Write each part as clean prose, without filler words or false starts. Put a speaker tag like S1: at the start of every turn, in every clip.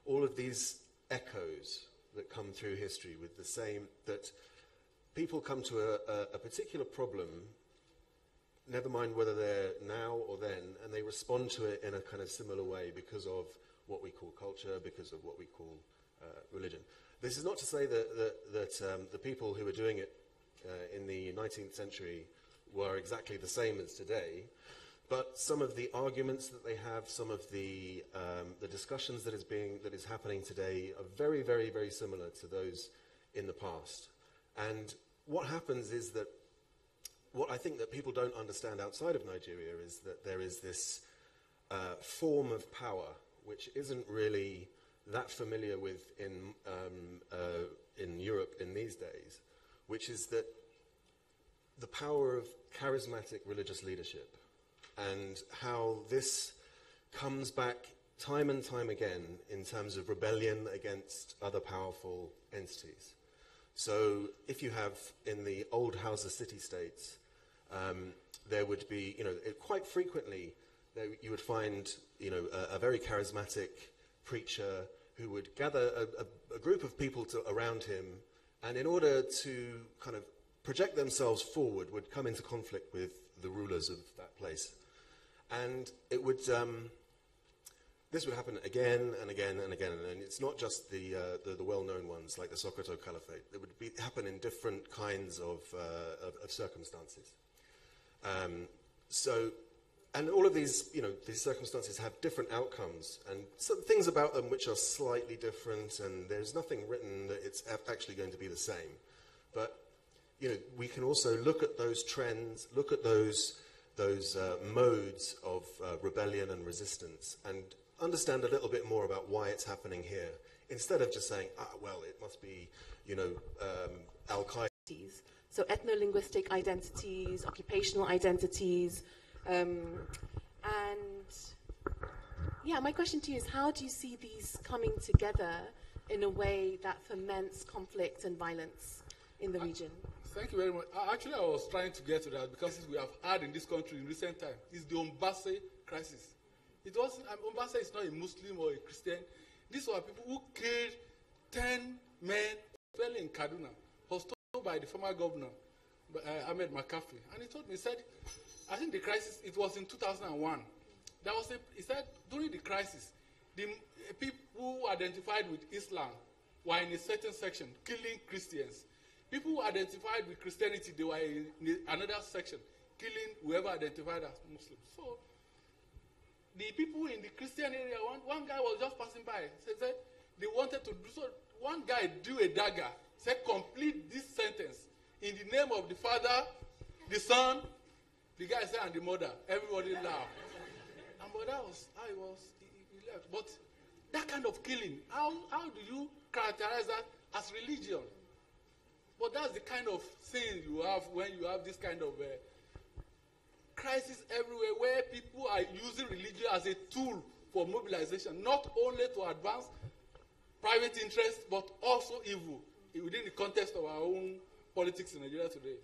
S1: all of these echoes that come through history with the same, that people come to a particular problem, never mind whether they're now or then, and they respond to it in a kind of similar way because of what we call culture, because of what we call religion. This is not to say that the people who were doing it in the 19th century were exactly the same as today, but some of the arguments that they have, some of the discussions that is happening today are very, very, very similar to those in the past. And what happens is that what I think that people don't understand outside of Nigeria is that there is this form of power which isn't really that familiar with in Europe in these days, which is that the power of charismatic religious leadership, and how this comes back time and time again in terms of rebellion against other powerful entities. So if you have in the old Hausa city-states, there would be, quite frequently you would find, a very charismatic preacher who would gather a group of people around him, and in order to kind of project themselves forward, would come into conflict with the rulers of that place. And it would, this would happen again and again and again, and it's not just the well-known ones like the Sokoto Caliphate. It would happen in different kinds of circumstances. And all of these, these circumstances have different outcomes, and some things about them which are slightly different, and there's nothing written that it's actually going to be the same. But, we can also look at those trends, look at those modes of rebellion and resistance, and understand a little bit more about why it's happening here, instead of just saying, well, it must be, Al-Qaeda.
S2: So ethno-linguistic identities, occupational identities, and yeah, my question to you is, how do you see these coming together in a way that foments conflict and violence in the region?
S3: Thank you very much. Actually, I was trying to get to that because we have had in this country in recent time is the Ombase crisis. It wasn't, Ombase is not a Muslim or a Christian. These were people who killed 10 men, especially in Kaduna. Was told by the former governor, Ahmed McCaffrey. And he told me, he said, I think the crisis, it was in 2001. He said, during the crisis, the people who identified with Islam were in a certain section, killing Christians. People who identified with Christianity, they were in another section, killing whoever identified as Muslim. So, the people in the Christian area, one guy was just passing by, said they wanted to do so. One guy drew a dagger, said, complete this sentence in the name of the Father, the Son, the guy said, and the mother. Everybody laughed. But that was how he left. But that kind of killing, how do you characterize that as religion? But that's the kind of thing you have when you have this kind of crisis everywhere, where people are using religion as a tool for mobilization, not only to advance private interests, but also evil within the context of our own politics in Nigeria today.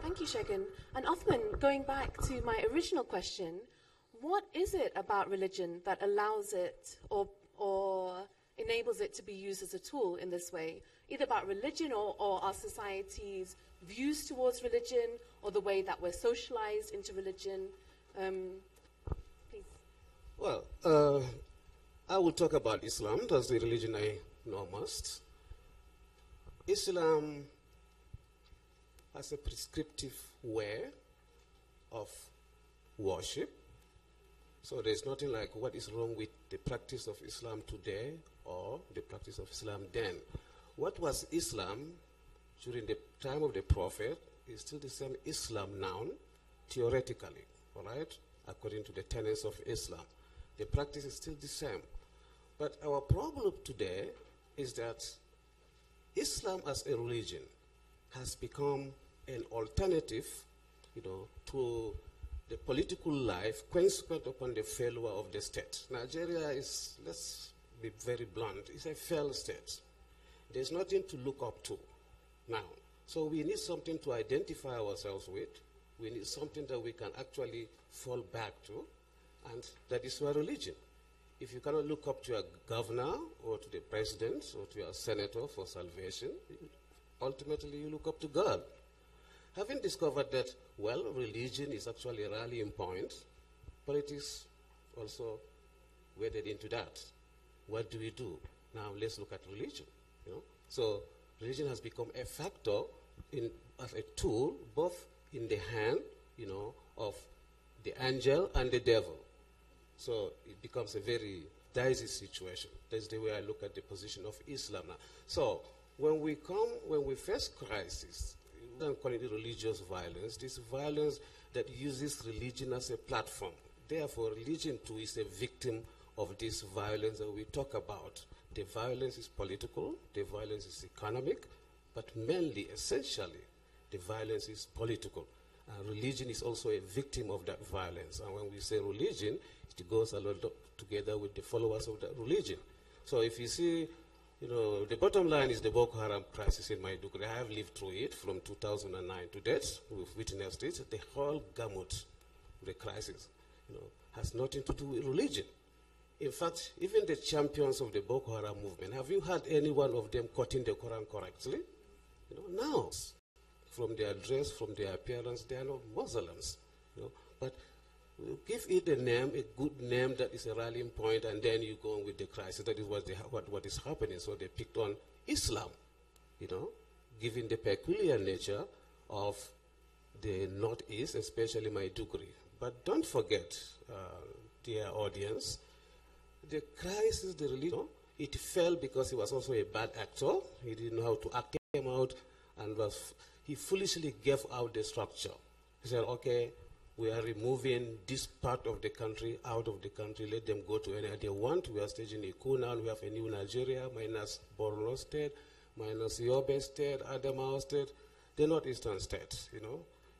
S2: Thank you, Shegun. And Othman, going back to my original question, what is it about religion that allows it or enables it to be used as a tool in this way? Either about religion or our society's views towards religion, or the way that we're socialized into religion. Please.
S4: Well, I will talk about Islam. That's the religion I know most. Islam has a prescriptive way of worship. So there's nothing like what is wrong with the practice of Islam today or the practice of Islam then. What was Islam during the time of the Prophet is still the same Islam now, theoretically, all right, according to the tenets of Islam. The practice is still the same. But our problem today is that Islam as a religion has become an alternative, to the political life consequent upon the failure of the state. Nigeria is, let's be very blunt, it's a failed state. There's nothing to look up to now. So we need something to identify ourselves with. We need something that we can actually fall back to, and that is our religion. if you cannot look up to your governor or to the president or to your senator for salvation, ultimately you look up to God. Having discovered that, well, religion is actually a rallying point, politics also waded into that. What do we do? Now let's look at religion. So religion has become a factor as a tool, both in the hand, of the angel and the devil. So it becomes a very dicey situation. That's the way I look at the position of Islam now. So when we face crisis, we don't call it religious violence. This violence that uses religion as a platform. Therefore, religion too is a victim of this violence that we talk about. The violence is political, the violence is economic, but mainly, essentially, the violence is political. Religion is also a victim of that violence. And when we say religion, it goes a lot together with the followers of that religion. So if you see, the bottom line is the Boko Haram crisis in Maiduguri. I have lived through it from 2009 to date. We've witnessed it. The whole gamut of the crisis, has nothing to do with religion. In fact, even the champions of the Boko Haram movement, have you heard any one of them quoting the Quran correctly? No. From their dress, from their appearance, they are not Muslims. But give it a name, a good name that is a rallying point, and then you go on with the crisis. That is what is happening. So they picked on Islam, given the peculiar nature of the Northeast, especially Maiduguri. But don't forget, dear audience, the crisis, the religion, it fell because he was also a bad actor. He didn't know how to act him out, and he foolishly gave out the structure. He said, okay, we are removing this part of the country out of the country. Let them go to anywhere they want. We are staging a coup now. We have a new Nigeria, minus Borno State, minus Yobe State, Adamawa State, the northeastern states,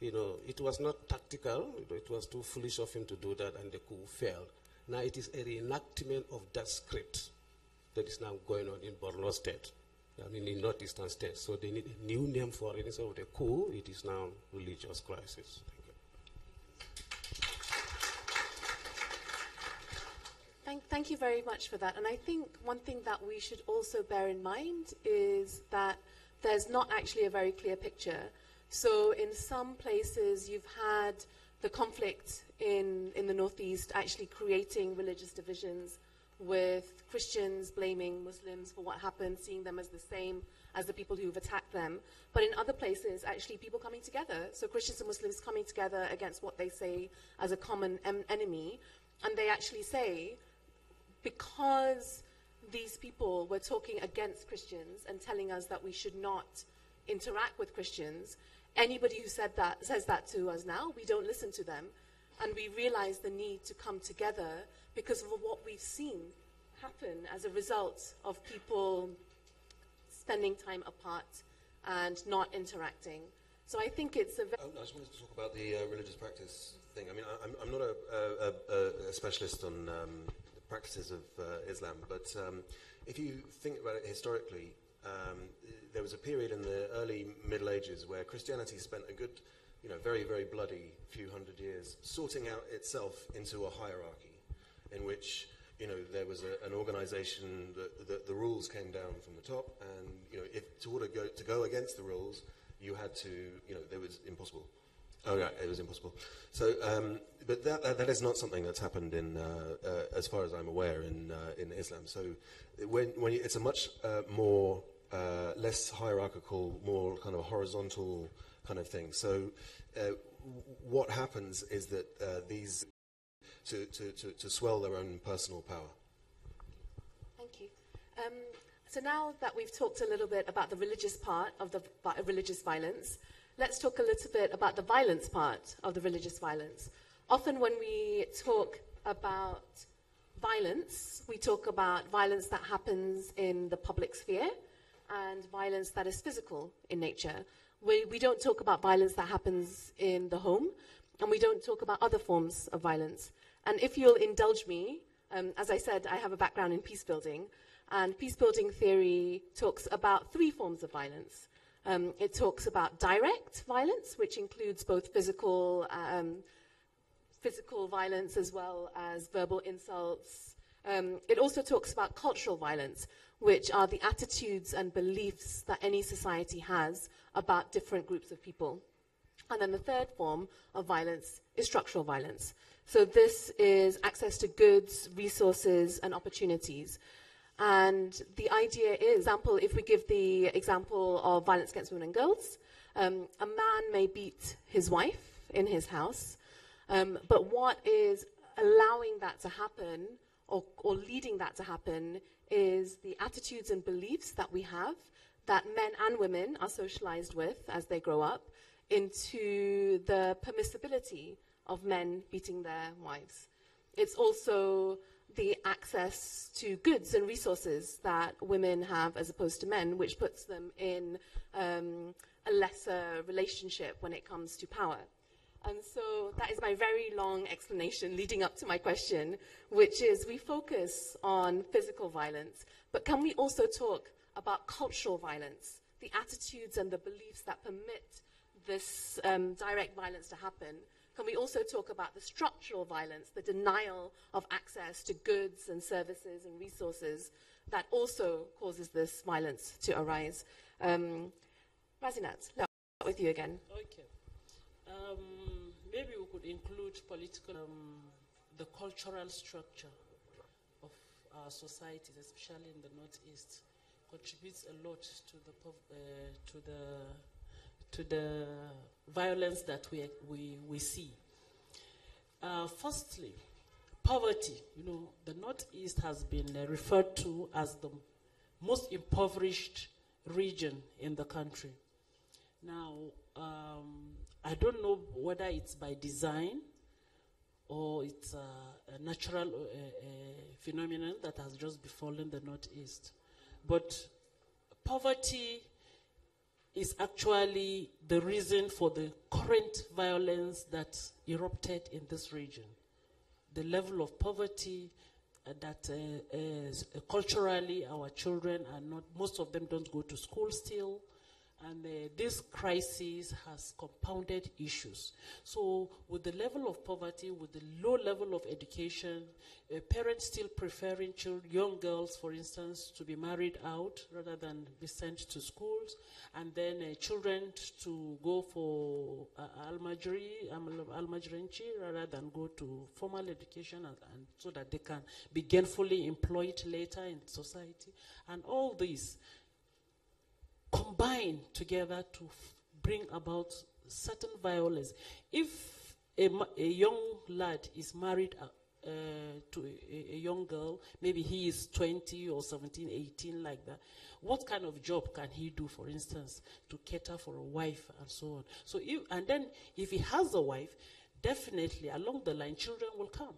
S4: It was not tactical. It was too foolish of him to do that, and the coup failed. Now it is a reenactment of that script that is now going on in Borno State, in northeastern states. So they need a new name for it. Instead of the coup, it is now religious crisis.
S2: Thank you very much for that. And I think one thing that we should also bear in mind is that there's not actually a very clear picture. So in some places, you've had the conflict in the Northeast actually creating religious divisions, with Christians blaming Muslims for what happened, seeing them as the same as the people who've attacked them. But in other places, actually people coming together. So Christians and Muslims coming together against what they say as a common enemy. And they actually say, because these people were talking against Christians and telling us that we should not interact with Christians, anybody who says that to us now, we don't listen to them. And we realize the need to come together because of what we've seen happen as a result of people spending time apart and not interacting. So I think it's a
S1: I just wanted to talk about the religious practice thing. I mean, I'm not a specialist on the practices of Islam, but if you think about it historically, there was a period in the early Middle Ages where Christianity spent a good, very, very bloody few hundred years sorting out itself into a hierarchy in which, there was an organization that the rules came down from the top, and, if to order to go against the rules, you had to, it was impossible. Oh, yeah, it was impossible. So, but that is not something that's happened in, as far as I'm aware, in Islam. So, when it's a much more less hierarchical, more kind of horizontal kind of thing. So, what happens is that these to swell their own personal power.
S2: Thank you. So now that we've talked a little bit about the religious part of the religious violence, let's talk a little bit about the violence part of the religious violence. Often when we talk about violence, we talk about violence that happens in the public sphere and violence that is physical in nature. We don't talk about violence that happens in the home, and we don't talk about other forms of violence. And if you'll indulge me, as I said, I have a background in peace building, and peace building theory talks about three forms of violence. It talks about direct violence, which includes both physical violence as well as verbal insults, It also talks about cultural violence, which are the attitudes and beliefs that any society has about different groups of people. And then the third form of violence is structural violence. So this is access to goods, resources, and opportunities. And the idea is, example, if we give the example of violence against women and girls, a man may beat his wife in his house, but what is allowing that to happen or leading that to happen is the attitudes and beliefs that we have that men and women are socialized with as they grow up into the permissibility of men beating their wives. It's also the access to goods and resources that women have as opposed to men, which puts them in a lesser relationship when it comes to power. And so that is my very long explanation leading up to my question, which is we focus on physical violence, but can we also talk about cultural violence, the attitudes and the beliefs that permit this direct violence to happen? Can we also talk about the structural violence, the denial of access to goods and services and resources that also causes this violence to arise? Razinat, let's start with you again.
S5: Okay. Maybe we could include political, the cultural structure of our societies, especially in the Northeast, contributes a lot to the violence that we see. Firstly, poverty. The Northeast has been referred to as the most impoverished region in the country. Now, I don't know whether it's by design or it's a natural phenomenon that has just befallen the Northeast. But poverty is actually the reason for the current violence that erupted in this region. The level of poverty that culturally our children are not, most of them don't go to school still, and this crisis has compounded issues. So with the level of poverty, with the low level of education, parents still preferring young girls, for instance, to be married out rather than be sent to schools, and then children to go for almajiranci rather than go to formal education, and so that they can be gainfully employed later in society. And all these combine together to bring about certain violence. If a young lad is married to a young girl, maybe he is 20 or 17, 18, like that, what kind of job can he do, for instance, to cater for a wife and so on? So if he has a wife, definitely along the line, children will come.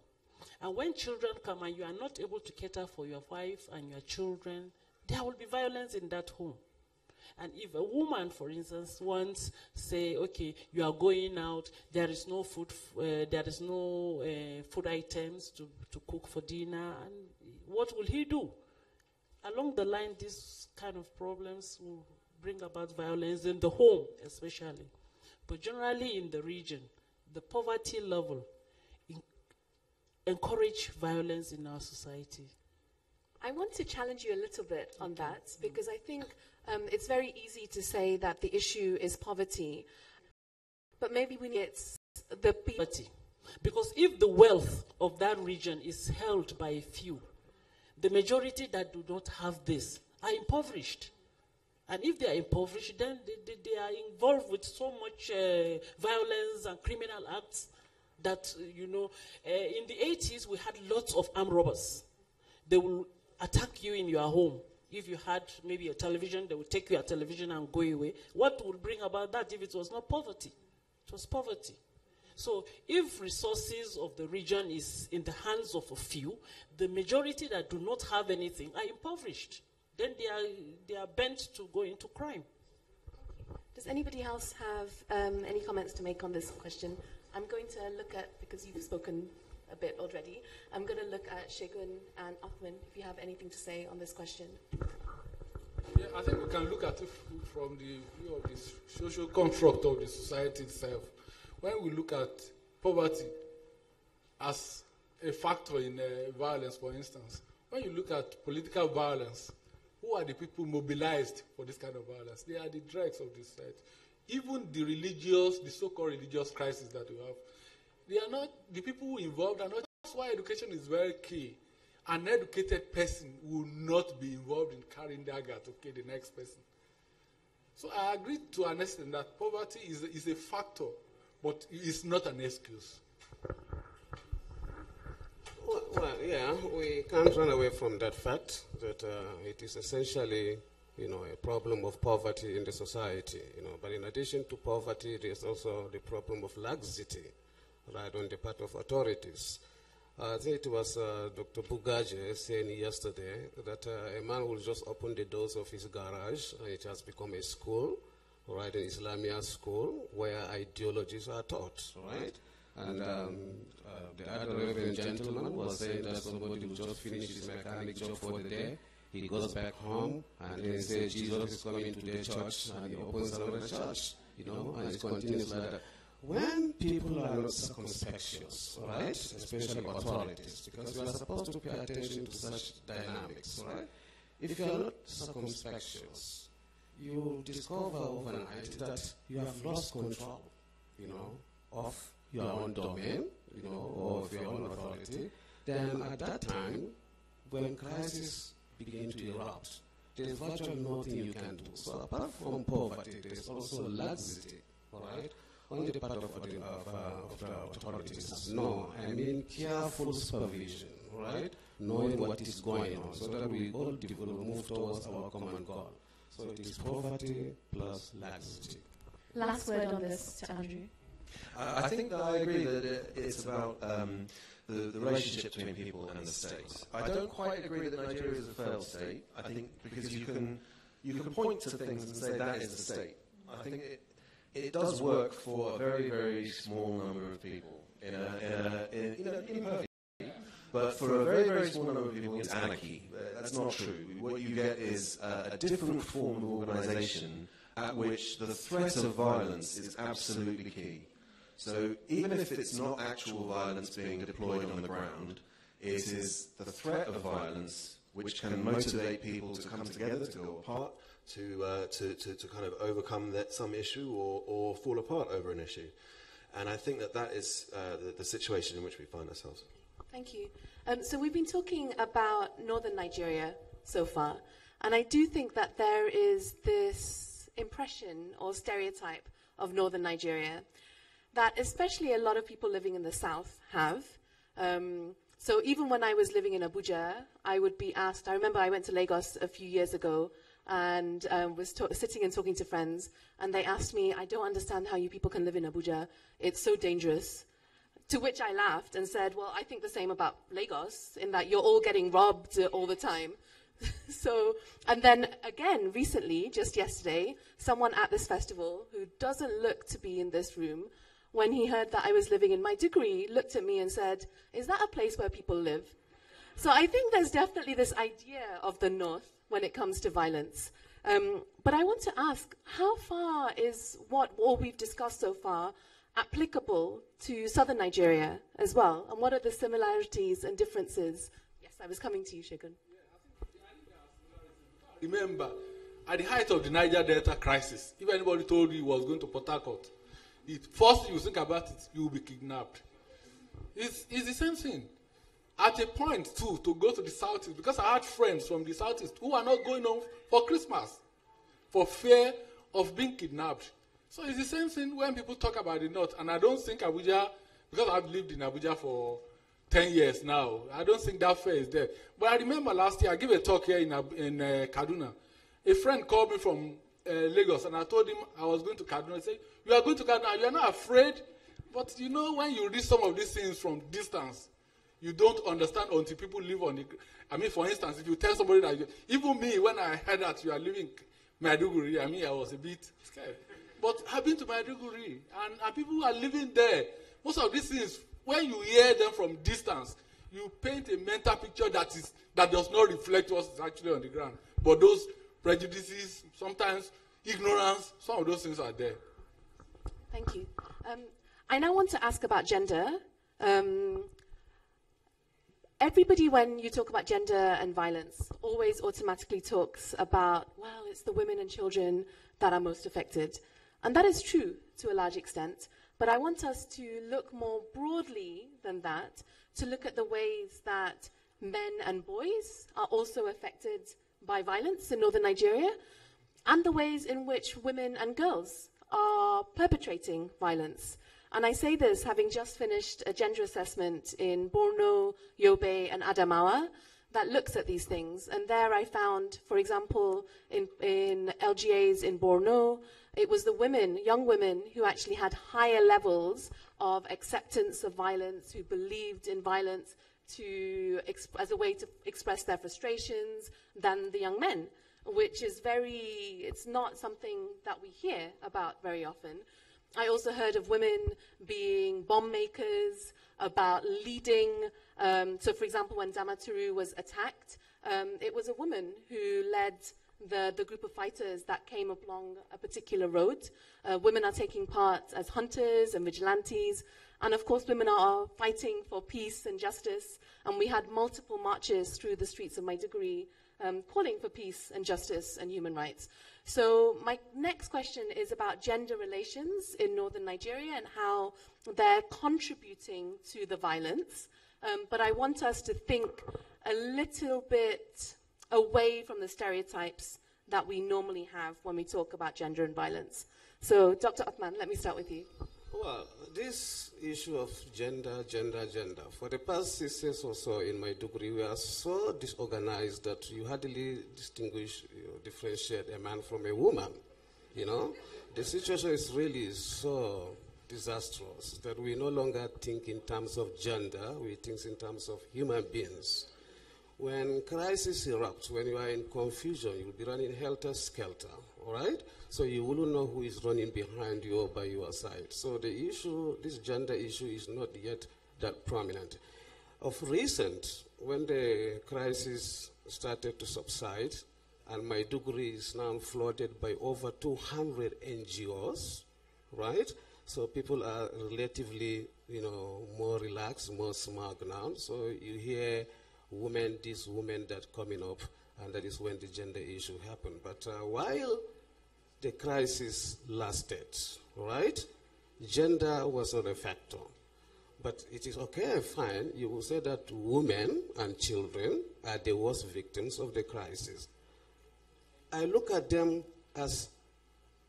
S5: And when children come and you are not able to cater for your wife and your children, there will be violence in that home. And if a woman, for instance, wants, say, okay, you are going out, there is no food, food items to cook for dinner, and what will he do? Along the line, these kind of problems will bring about violence in the home, especially. But generally in the region, the poverty level encourage violence in our society.
S2: I want to challenge you a little bit on that, because I think it's very easy to say that the issue is poverty, but maybe we need the
S5: poverty. Because if the wealth of that region is held by a few, the majority that do not have this are impoverished. And if they are impoverished, then they are involved with so much violence and criminal acts that, in the 80s, we had lots of armed robbers. They will attack you in your home. If you had maybe a television, they would take your television and go away. What would bring about that if it was not poverty? It was poverty. So if resources of the region is in the hands of a few, the majority that do not have anything are impoverished. Then they are bent to go into crime.
S2: Does anybody else have any comments to make on this question? I'm going to look at, because you've spoken a bit already, I'm going to look at Shegun and Othman, if you have anything to say on this question.
S3: Yeah, I think we can look at it from the view of the social construct of the society itself. When we look at poverty as a factor in violence, for instance. When you look at political violence, who are the people mobilized for this kind of violence? They are the dregs of the society. Even the so-called religious crisis that we have, they are not, the people involved are not. That's why education is very key. An educated person will not be involved in carrying dagger to kill the next person. So I agree to an extent that poverty is a factor, but it's not an excuse.
S4: Well, yeah, we can't run away from that fact that it is essentially, a problem of poverty in the society, But in addition to poverty, there's also the problem of laxity, right, on the part of authorities. I think it was Dr. Bugaje saying yesterday that a man will just open the doors of his garage and it has become a school, right, an Islamia school where ideologies are taught, right? And the other reverend gentleman was saying that somebody will just finish his mechanic job for the day. He goes back home and then says Jesus is coming to the church, and he opens another church, and it continues like that. When people are not circumspectious, right, especially authorities, because we are supposed to pay attention to such dynamics, right? If you are not circumspectious, you will discover overnight that you have lost control, of your own domain, or of your own authority. Then at that time, when crisis begin to erupt, there's virtually nothing you can do. So apart from poverty, there's also laxity, all right? On the part of the authorities. No, I mean careful supervision, right? Knowing what is going on, so that we all move towards our common goal. So it is poverty plus laxity.
S2: Last word on this to Andrew.
S1: I think that I agree that it's about the relationship between people and the state. I don't quite agree that Nigeria is a failed state. I think because you can point to things and say that is the state. I think it does work for a very, very small number of people imperfectly. But for a very, very small number of people, it's anarchy. That's not true. What you get is a different form of organisation at which the threat of violence is absolutely key. So even if it's not actual violence being deployed on the ground, it is the threat of violence which can motivate people to come together, to go apart, to kind of overcome some issue or fall apart over an issue. And I think that is the situation in which we find ourselves.
S2: Thank you. So we've been talking about northern Nigeria so far, and I do think that there is this impression or stereotype of northern Nigeria that especially a lot of people living in the south have. So even when I was living in Abuja, I would be asked, I remember I went to Lagos a few years ago and was sitting and talking to friends, and they asked me, I don't understand how you people can live in Abuja. It's so dangerous. To which I laughed and said, well, I think the same about Lagos, in that you're all getting robbed all the time. So, and then again, recently, just yesterday, someone at this festival who doesn't look to be in this room, when he heard that I was living in Maiduguri, looked at me and said, is that a place where people live? So I think there's definitely this idea of the north when it comes to violence. But I want to ask, how far is what all we've discussed so far applicable to southern Nigeria as well? And what are the similarities and differences? Yes, I was coming to you, Shegun.
S3: Remember, at the height of the Niger Delta crisis, if anybody told you he was going to Port Harcourt, first you think about it, you will be kidnapped. It's the same thing. At a point, too, to go to the southeast, because I had friends from the southeast who are not going home for Christmas for fear of being kidnapped. So it's the same thing when people talk about the north. And I don't think Abuja, because I've lived in Abuja for 10 years now, I don't think that fear is there. But I remember last year, I gave a talk here in Kaduna. A friend called me from Lagos, and I told him I was going to Kaduna. He said, you are going to Kaduna, you are not afraid? But you know, when you read some of these things from distance, you don't understand until people live on the... I mean, for instance, if you tell somebody that... Even me, when I heard that you are living in Maiduguri, I mean, I was a bit scared. But I've been to Maiduguri, and people who are living there. Most of these things, when you hear them from distance, you paint a mental picture that does not reflect what's actually on the ground. But those prejudices, sometimes ignorance, some of those things are there.
S2: Thank you. I now want to ask about gender. everybody, when you talk about gender and violence, always automatically talks about, well, it's the women and children that are most affected. And that is true to a large extent. But I want us to look more broadly than that, to look at the ways that men and boys are also affected by violence in northern Nigeria, and the ways in which women and girls are perpetrating violence. And I say this having just finished a gender assessment in Borno, Yobe, and Adamawa that looks at these things. And there I found, for example, in LGAs in Borno, it was the women, young women, who actually had higher levels of acceptance of violence, who believed in violence as a way to express their frustrations than the young men, which is it's not something that we hear about very often. I also heard of women being bomb makers, about leading. So, for example, when Damaturu was attacked, it was a woman who led the group of fighters that came along a particular road. Women are taking part as hunters and vigilantes. And, of course, women are fighting for peace and justice. And we had multiple marches through the streets of Maiduguri calling for peace and justice and human rights. So my next question is about gender relations in northern Nigeria and how they're contributing to the violence. But I want us to think a little bit away from the stereotypes that we normally have when we talk about gender and violence. So, Dr. Othman, let me start with you.
S4: Well, this issue of gender, for the past 6 years or so in Maiduguri, we are so disorganized that you hardly differentiate a man from a woman, you know. The situation is really so disastrous that we no longer think in terms of gender, we think in terms of human beings. When crisis erupts, when you are in confusion, you'll be running helter-skelter, all right? So you wouldn't know who is running behind you or by your side. So the issue, this gender issue, is not yet that prominent. Of recent, when the crisis started to subside, and Maiduguri is now flooded by over 200 NGOs, right? So people are relatively, more relaxed, more smug now. So you hear women, this, women that coming up, and that is when the gender issue happened. But while the crisis lasted, right, gender was not a factor. But it is okay, fine, you will say that women and children are the worst victims of the crisis. I look at them as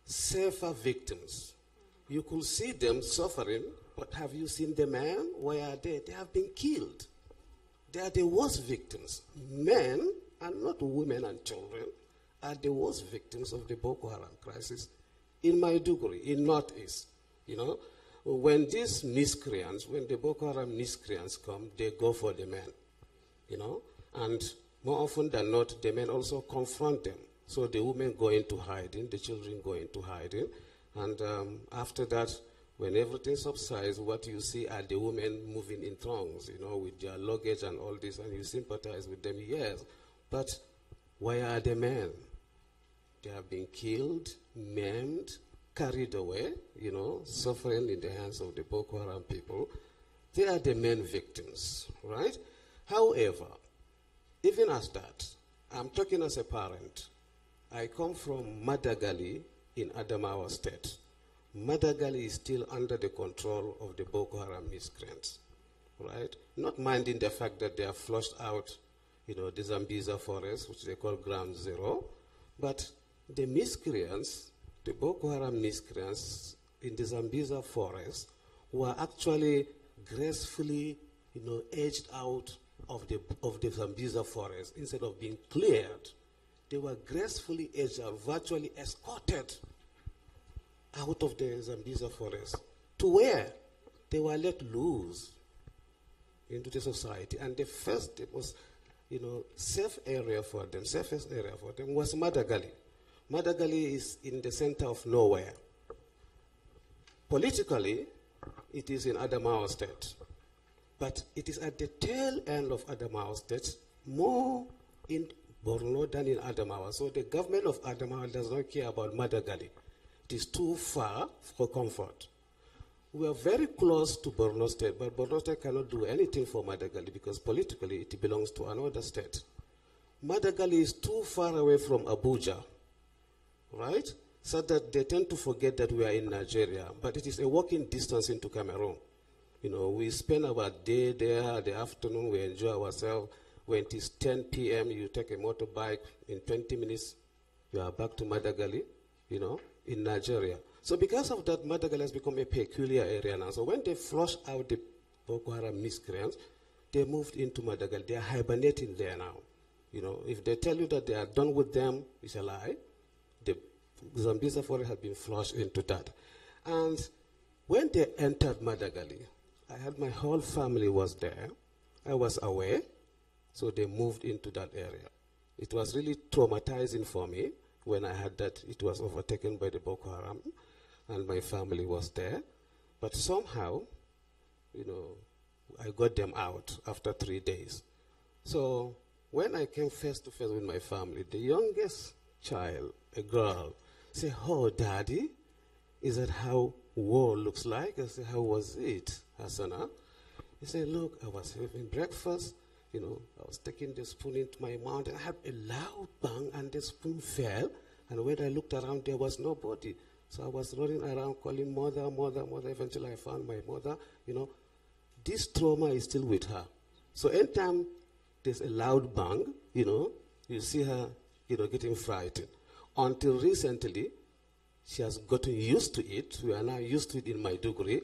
S4: safer victims. You could see them suffering, but have you seen the men? Where are they? They have been killed. They are the worst victims. Men, and not women and children, are the worst victims of the Boko Haram crisis in Maiduguri, in Northeast. When these miscreants, when the Boko Haram miscreants come, they go for the men, and more often than not, the men also confront them. So the women go into hiding, the children go into hiding, and after that, when everything subsides, what you see are the women moving in throngs, with their luggage and all this, and you sympathize with them, yes. But where are the men? They have been killed, maimed, carried away, suffering in the hands of the Boko Haram people. They are the main victims, right? However, even as that, I'm talking as a parent. I come from Madagali in Adamawa State. Madagali is still under the control of the Boko Haram miscreants, right? Not minding the fact that they have flushed out, the Zambiza forest, which they call Ground Zero, but the miscreants, the Boko Haram miscreants in the Zambiza forest were actually gracefully, edged out of the Zambiza forest instead of being cleared. They were gracefully edged out, virtually escorted out of the Zambiza forest to where they were let loose into the society. And the first, it was, safest area for them was Madagali. Madagali is in the center of nowhere. Politically, it is in Adamawa State. But it is at the tail end of Adamawa State, more in Borno than in Adamawa. So the government of Adamawa does not care about Madagali. It is too far for comfort. We are very close to Borno State, but Borno State cannot do anything for Madagali because politically it belongs to another state. Madagali is too far away from Abuja, right? So that they tend to forget that we are in Nigeria, but it is a walking distance into Cameroon. You know, we spend our day there, the afternoon, we enjoy ourselves. When it is 10 p.m., you take a motorbike, in 20 minutes, you are back to Madagali, you know, in Nigeria. So because of that, Madagali has become a peculiar area now. So when they flush out the Boko Haram miscreants, they moved into Madagali. They are hibernating there now. You know, if they tell you that they are done with them, it's a lie. The Zambeza forest has been flushed into that. And when they entered Madagali, I had my whole family was there. I was away, so they moved into that area. It was really traumatizing for me when I had that it was overtaken by the Boko Haram, and my family was there. But somehow, you know, I got them out after 3 days. So when I came face to face with my family, the youngest child, a girl, said, "Oh, Daddy, is that how war looks like?" I said, "How was it, Hassana?" He said, "Look, I was having breakfast. You know, I was taking the spoon into my mouth, and I had a loud bang, and the spoon fell. And when I looked around, there was nobody. So I was running around calling mother, mother, mother. Eventually, I found my mother. You know, this trauma is still with her. So anytime there's a loud bang, you know, you see her, you know, getting frightened. Until recently, she has gotten used to it. We are now used to it in Maiduguri.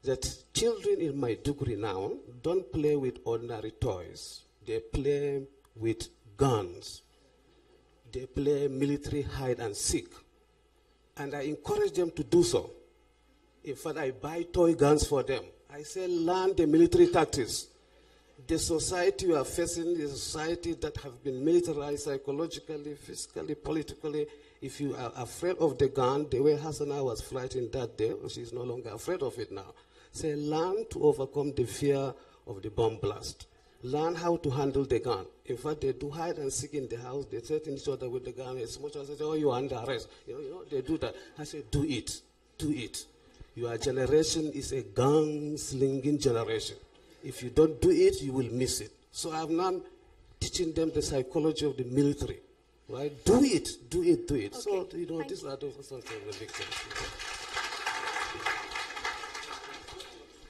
S4: That children in Maiduguri now don't play with ordinary toys. They play with guns. They play military hide and seek. And I encourage them to do so. In fact, I buy toy guns for them. I say, learn the military tactics. The society you are facing is a society that have been militarized psychologically, physically, politically. If you are afraid of the gun, the way Hassana was frightened that day, she's no longer afraid of it now. Say, learn to overcome the fear of the bomb blast. Learn how to handle the gun. In fact, they do hide and seek in the house. They threaten each other with the gun. As much as they say, "Oh, you are under arrest." You know, they do that. I say, do it. Do it. Your generation is a gun-slinging generation. If you don't do it, you will miss it. So I'm now teaching them the psychology of the military. Right? Do it. Do it. Do it.
S2: Okay.
S4: So, you know, these are the something the victims.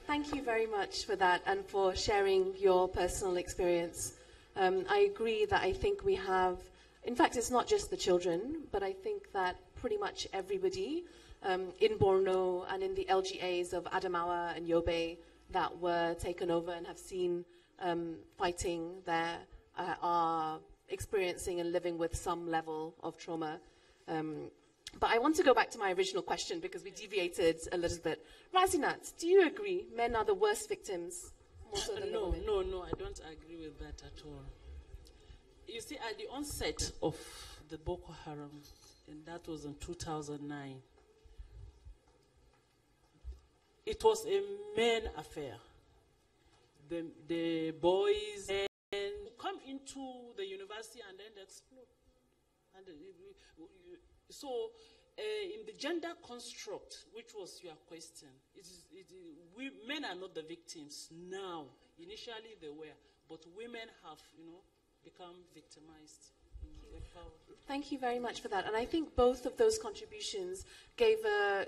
S2: Thank you very much for that and for sharing your personal experience. I agree that I think we have, in fact, it's not just the children, but I think that pretty much everybody in Borno and in the LGAs of Adamawa and Yobe that were taken over and have seen fighting there are experiencing and living with some level of trauma. But I want to go back to my original question because we deviated a little bit. Razinat, do you agree men are the worst victims? More so than the women?
S5: No, I don't agree with that at all. You see, at the onset of the Boko Haram, and that was in 2009, it was a men affair. The boys come into the university and then explode. And so, in the gender construct, which was your question, men are not the victims now. Initially they were, but women have, become victimized.
S2: Thank you very much for that. And I think both of those contributions gave a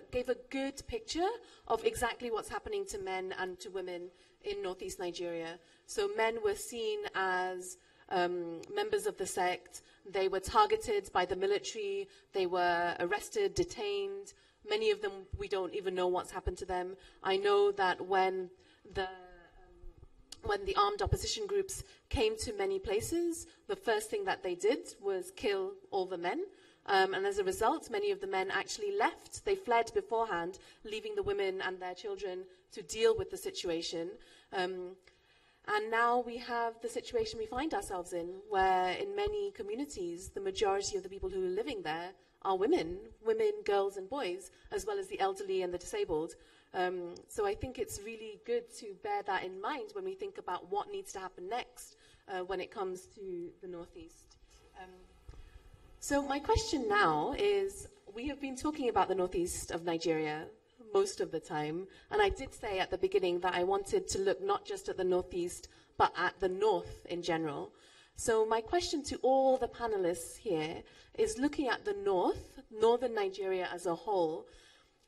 S2: good picture of exactly what's happening to men and to women in northeast Nigeria. So men were seen as members of the sect. They were targeted by the military. They were arrested, detained. Many of them, we don't even know what's happened to them. I know that when the armed opposition groups came to many places, the first thing that they did was kill all the men. And as a result, many of the men actually left. They fled beforehand, leaving the women and their children to deal with the situation. And now we have the situation we find ourselves in, where in many communities, the majority of the people who are living there are women, girls and boys, as well as the elderly and the disabled. So I think it's really good to bear that in mind when we think about what needs to happen next when it comes to the Northeast. So my question now is, we have been talking about the Northeast of Nigeria most of the time. And I did say at the beginning that I wanted to look not just at the Northeast, but at the North in general. So my question to all the panelists here is, looking at the North, northern Nigeria as a whole,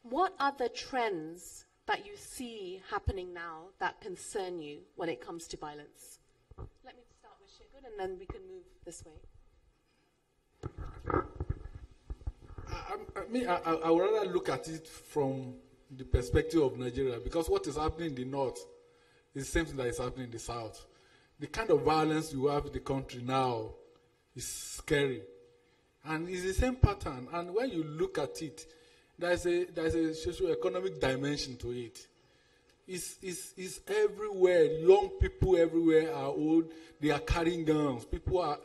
S2: what are the trends that you see happening now that concern you when it comes to violence? Let me start with Shegun, and then we can move this way.
S3: I would rather look at it from the perspective of Nigeria, because what is happening in the North is the same thing that is happening in the South. The kind of violence you have in the country now is scary. And it's the same pattern. And when you look at it, there's a socio-economic dimension to it. It's everywhere. Young people everywhere are old. They are carrying guns. People are,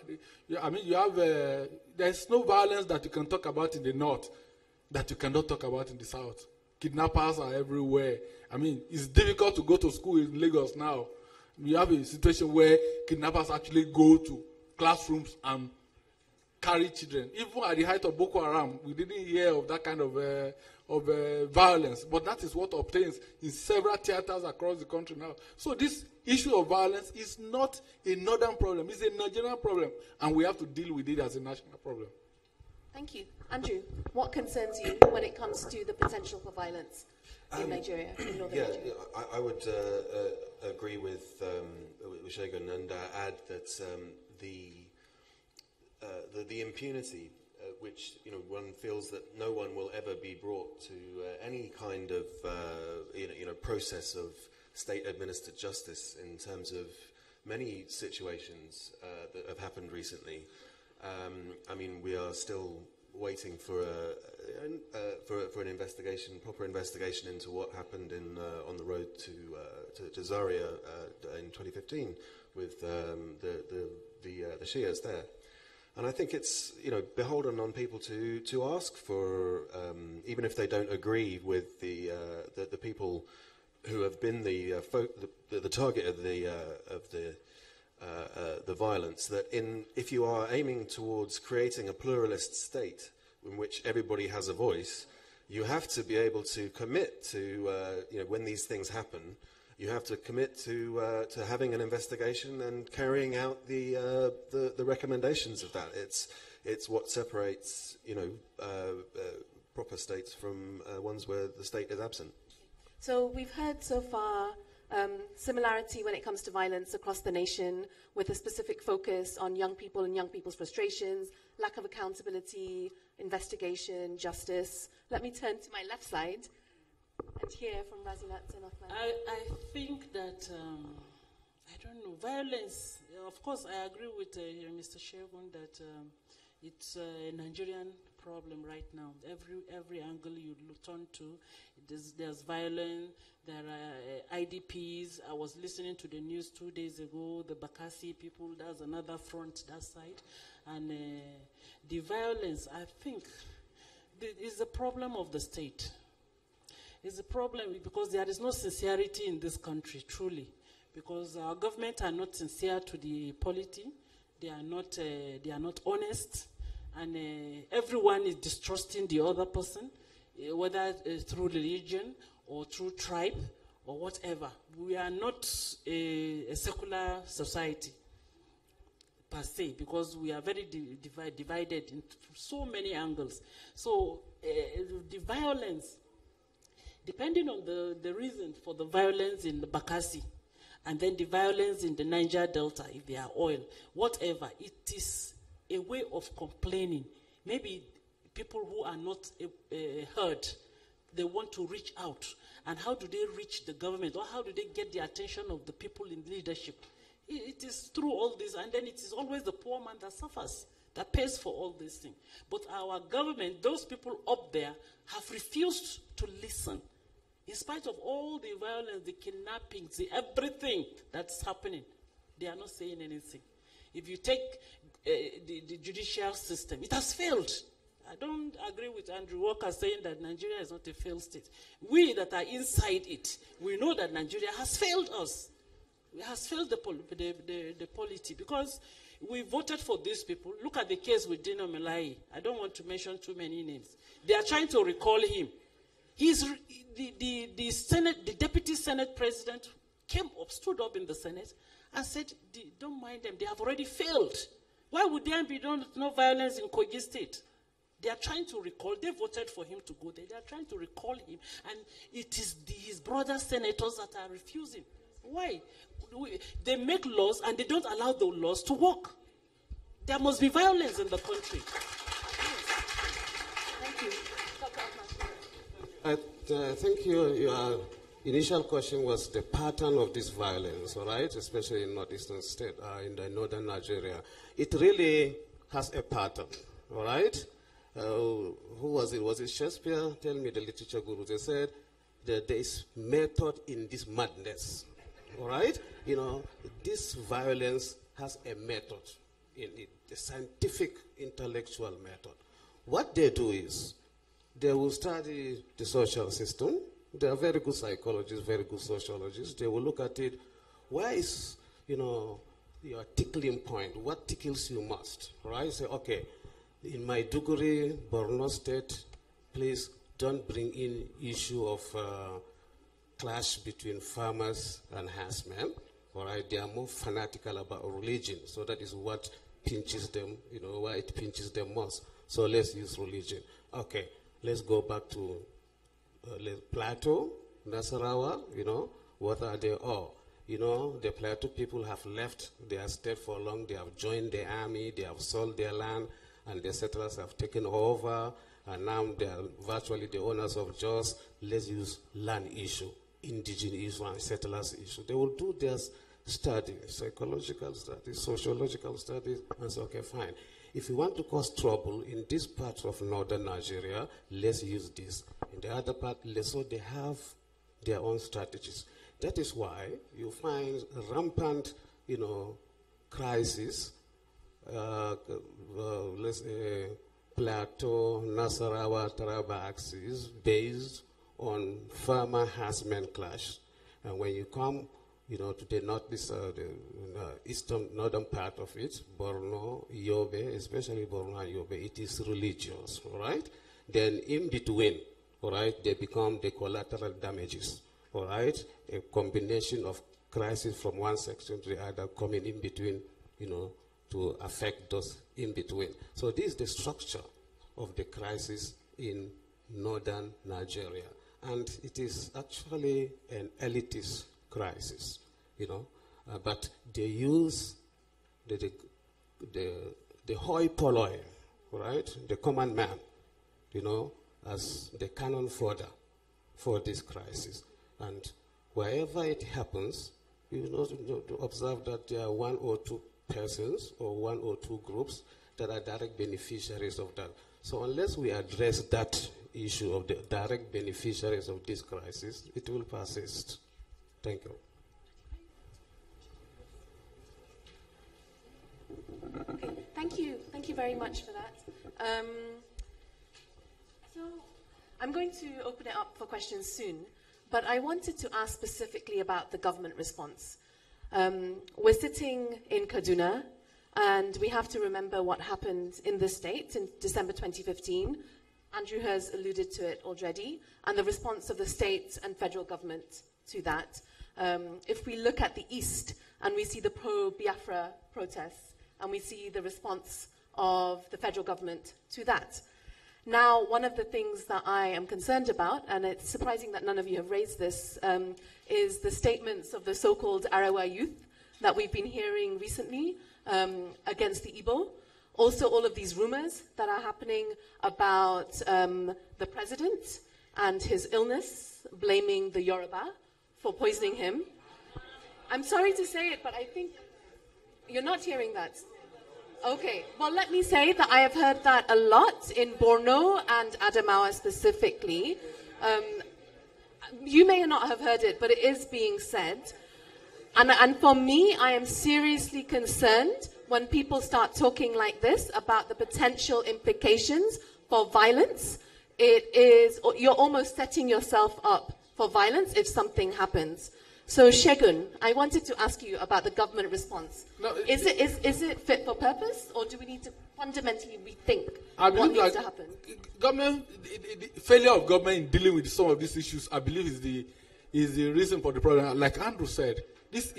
S3: you have, there's no violence that you can talk about in the North that you cannot talk about in the South. Kidnappers are everywhere. It's difficult to go to school in Lagos now. We have a situation where kidnappers actually go to classrooms and carry children. Even at the height of Boko Haram, we didn't hear of that kind of violence. But that is what obtains in several theaters across the country now. So this issue of violence is not a northern problem. It's a Nigerian problem. And we have to deal with it as a national problem.
S2: Thank you. Andrew, what concerns you when it comes to the potential for violence in Nigeria, in northern Nigeria?
S1: I would agree with Shegun and add that the impunity, which one feels that no one will ever be brought to any kind of process of state-administered justice in terms of many situations that have happened recently. We are still waiting for an investigation, proper investigation into what happened on the road to Zaria in 2015 with the Shias there. And I think it's beholden on people to ask for, even if they don't agree with the people who have been the target of the violence, that if you are aiming towards creating a pluralist state in which everybody has a voice, you have to be able to commit to when these things happen. You have to commit to having an investigation and carrying out the recommendations of that. It's what separates proper states from ones where the state is absent.
S2: So we've heard so far similarity when it comes to violence across the nation, with a specific focus on young people and young people's frustrations, lack of accountability, investigation, justice. Let me turn to my left side and hear from Razinat and Othman.
S5: I think that, I don't know, violence, of course I agree with Mr. Shegun that it's a Nigerian problem right now. Every angle you turn to, there's violence, there are IDPs. I was listening to the news 2 days ago, the Bakassi people, that's another front, that side. And the violence, I think, is a problem of the state. It's a problem because there is no sincerity in this country, truly. Because our government are not sincere to the polity. They are not honest. And everyone is distrusting the other person, whether through religion or through tribe or whatever. We are not a secular society per se, because we are very divided into so many angles. So the violence, depending on the reason for the violence in the Bakassi, and then the violence in the Niger Delta, if they are oil, whatever, it is a way of complaining. Maybe people who are not heard, they want to reach out. And how do they reach the government? Or how do they get the attention of the people in leadership? It is through all this, and then it is always the poor man that suffers, that pays for all these things. But our government, those people up there, have refused to listen. In spite of all the violence, the kidnappings, everything that's happening, they are not saying anything. If you take the judicial system, it has failed. I don't agree with Andrew Walker saying that Nigeria is not a failed state. We that are inside it, we know that Nigeria has failed us. It has failed the polity, because we voted for these people. Look at the case with Dino Melai. I don't want to mention too many names. They are trying to recall him. The Senate, the deputy Senate president came up, stood up in the Senate and said, don't mind them, they have already failed. Why would there be no violence in Kogi State? They are trying to recall, they voted for him to go there, they are trying to recall him, and it is his brother senators that are refusing. Why? They make laws and they don't allow those laws to work. There must be violence in the country.
S2: Thank you.
S4: I think your initial question was the pattern of this violence, all right, especially in northeastern state, in the northern Nigeria. It really has a pattern, all right? Who was it? Was it Shakespeare? Tell me, the literature guru. They said that there is method in this madness, all right? You know, this violence has a method in it, a scientific, intellectual method. What they do is, they will study the social system. They are very good psychologists, very good sociologists. They will look at it. Where is, your tickling point? What tickles you most? Right? Say, okay, in Maiduguri, Borno State, please don't bring in issue of clash between farmers and herdsmen. All right? They are more fanatical about religion. So that is what pinches them, why it pinches them most. So let's use religion. Okay. Let's go back to Plateau, Nasarawa, what are they all? The Plateau people have left their state for long. They have joined the army. They have sold their land, and the settlers have taken over, and now they are virtually the owners of Jos. Let's use land issue, indigenous issue, and settlers issue. They will do their studies, psychological studies, sociological studies, and say, okay, fine. If you want to cause trouble in this part of northern Nigeria, let's use this. In the other part, so they have their own strategies. That is why you find rampant, crisis, let's say Plateau, Nasarawa, Taraba axis, based on farmer-herdsman clash. And when you come to the northeast, the northern part of it, Borno, Yobe, especially Borno and Yobe, it is religious, all right? Then in between, all right, they become the collateral damages, all right? A combination of crisis from one section to the other coming in between, to affect those in between. So this is the structure of the crisis in northern Nigeria. And it is actually an elitist crisis, but they use the hoi polloi, right, the common man, as the cannon fodder for this crisis. And wherever it happens, to observe that there are one or two persons or one or two groups that are direct beneficiaries of that. So unless we address that issue of the direct beneficiaries of this crisis, it will persist. Thank you.
S2: Okay, thank you very much for that. So I'm going to open it up for questions soon, but I wanted to ask specifically about the government response. We're sitting in Kaduna, and we have to remember what happened in the state in December 2015. Andrew has alluded to it already, and the response of the state and federal government to that. If we look at the East and we see the pro-Biafra protests, and we see the response of the federal government to that. Now, one of the things that I am concerned about, and it's surprising that none of you have raised this, is the statements of the so-called Arawa youth that we've been hearing recently against the Igbo. Also, all of these rumors that are happening about the president and his illness, blaming the Yoruba for poisoning him. I'm sorry to say it, but I think you're not hearing that. Okay, well, let me say that I have heard that a lot in Borno and Adamawa specifically. You may not have heard it, but it is being said. And for me, I am seriously concerned when people start talking like this about the potential implications for violence. You're almost setting yourself up for violence if something happens. So, Shegun, I wanted to ask you about the government response. No, is it fit for purpose, or do we need to fundamentally rethink what needs to happen?
S3: Government, the failure of government in dealing with some of these issues, I believe, is the reason for the problem. Like Andrew said, this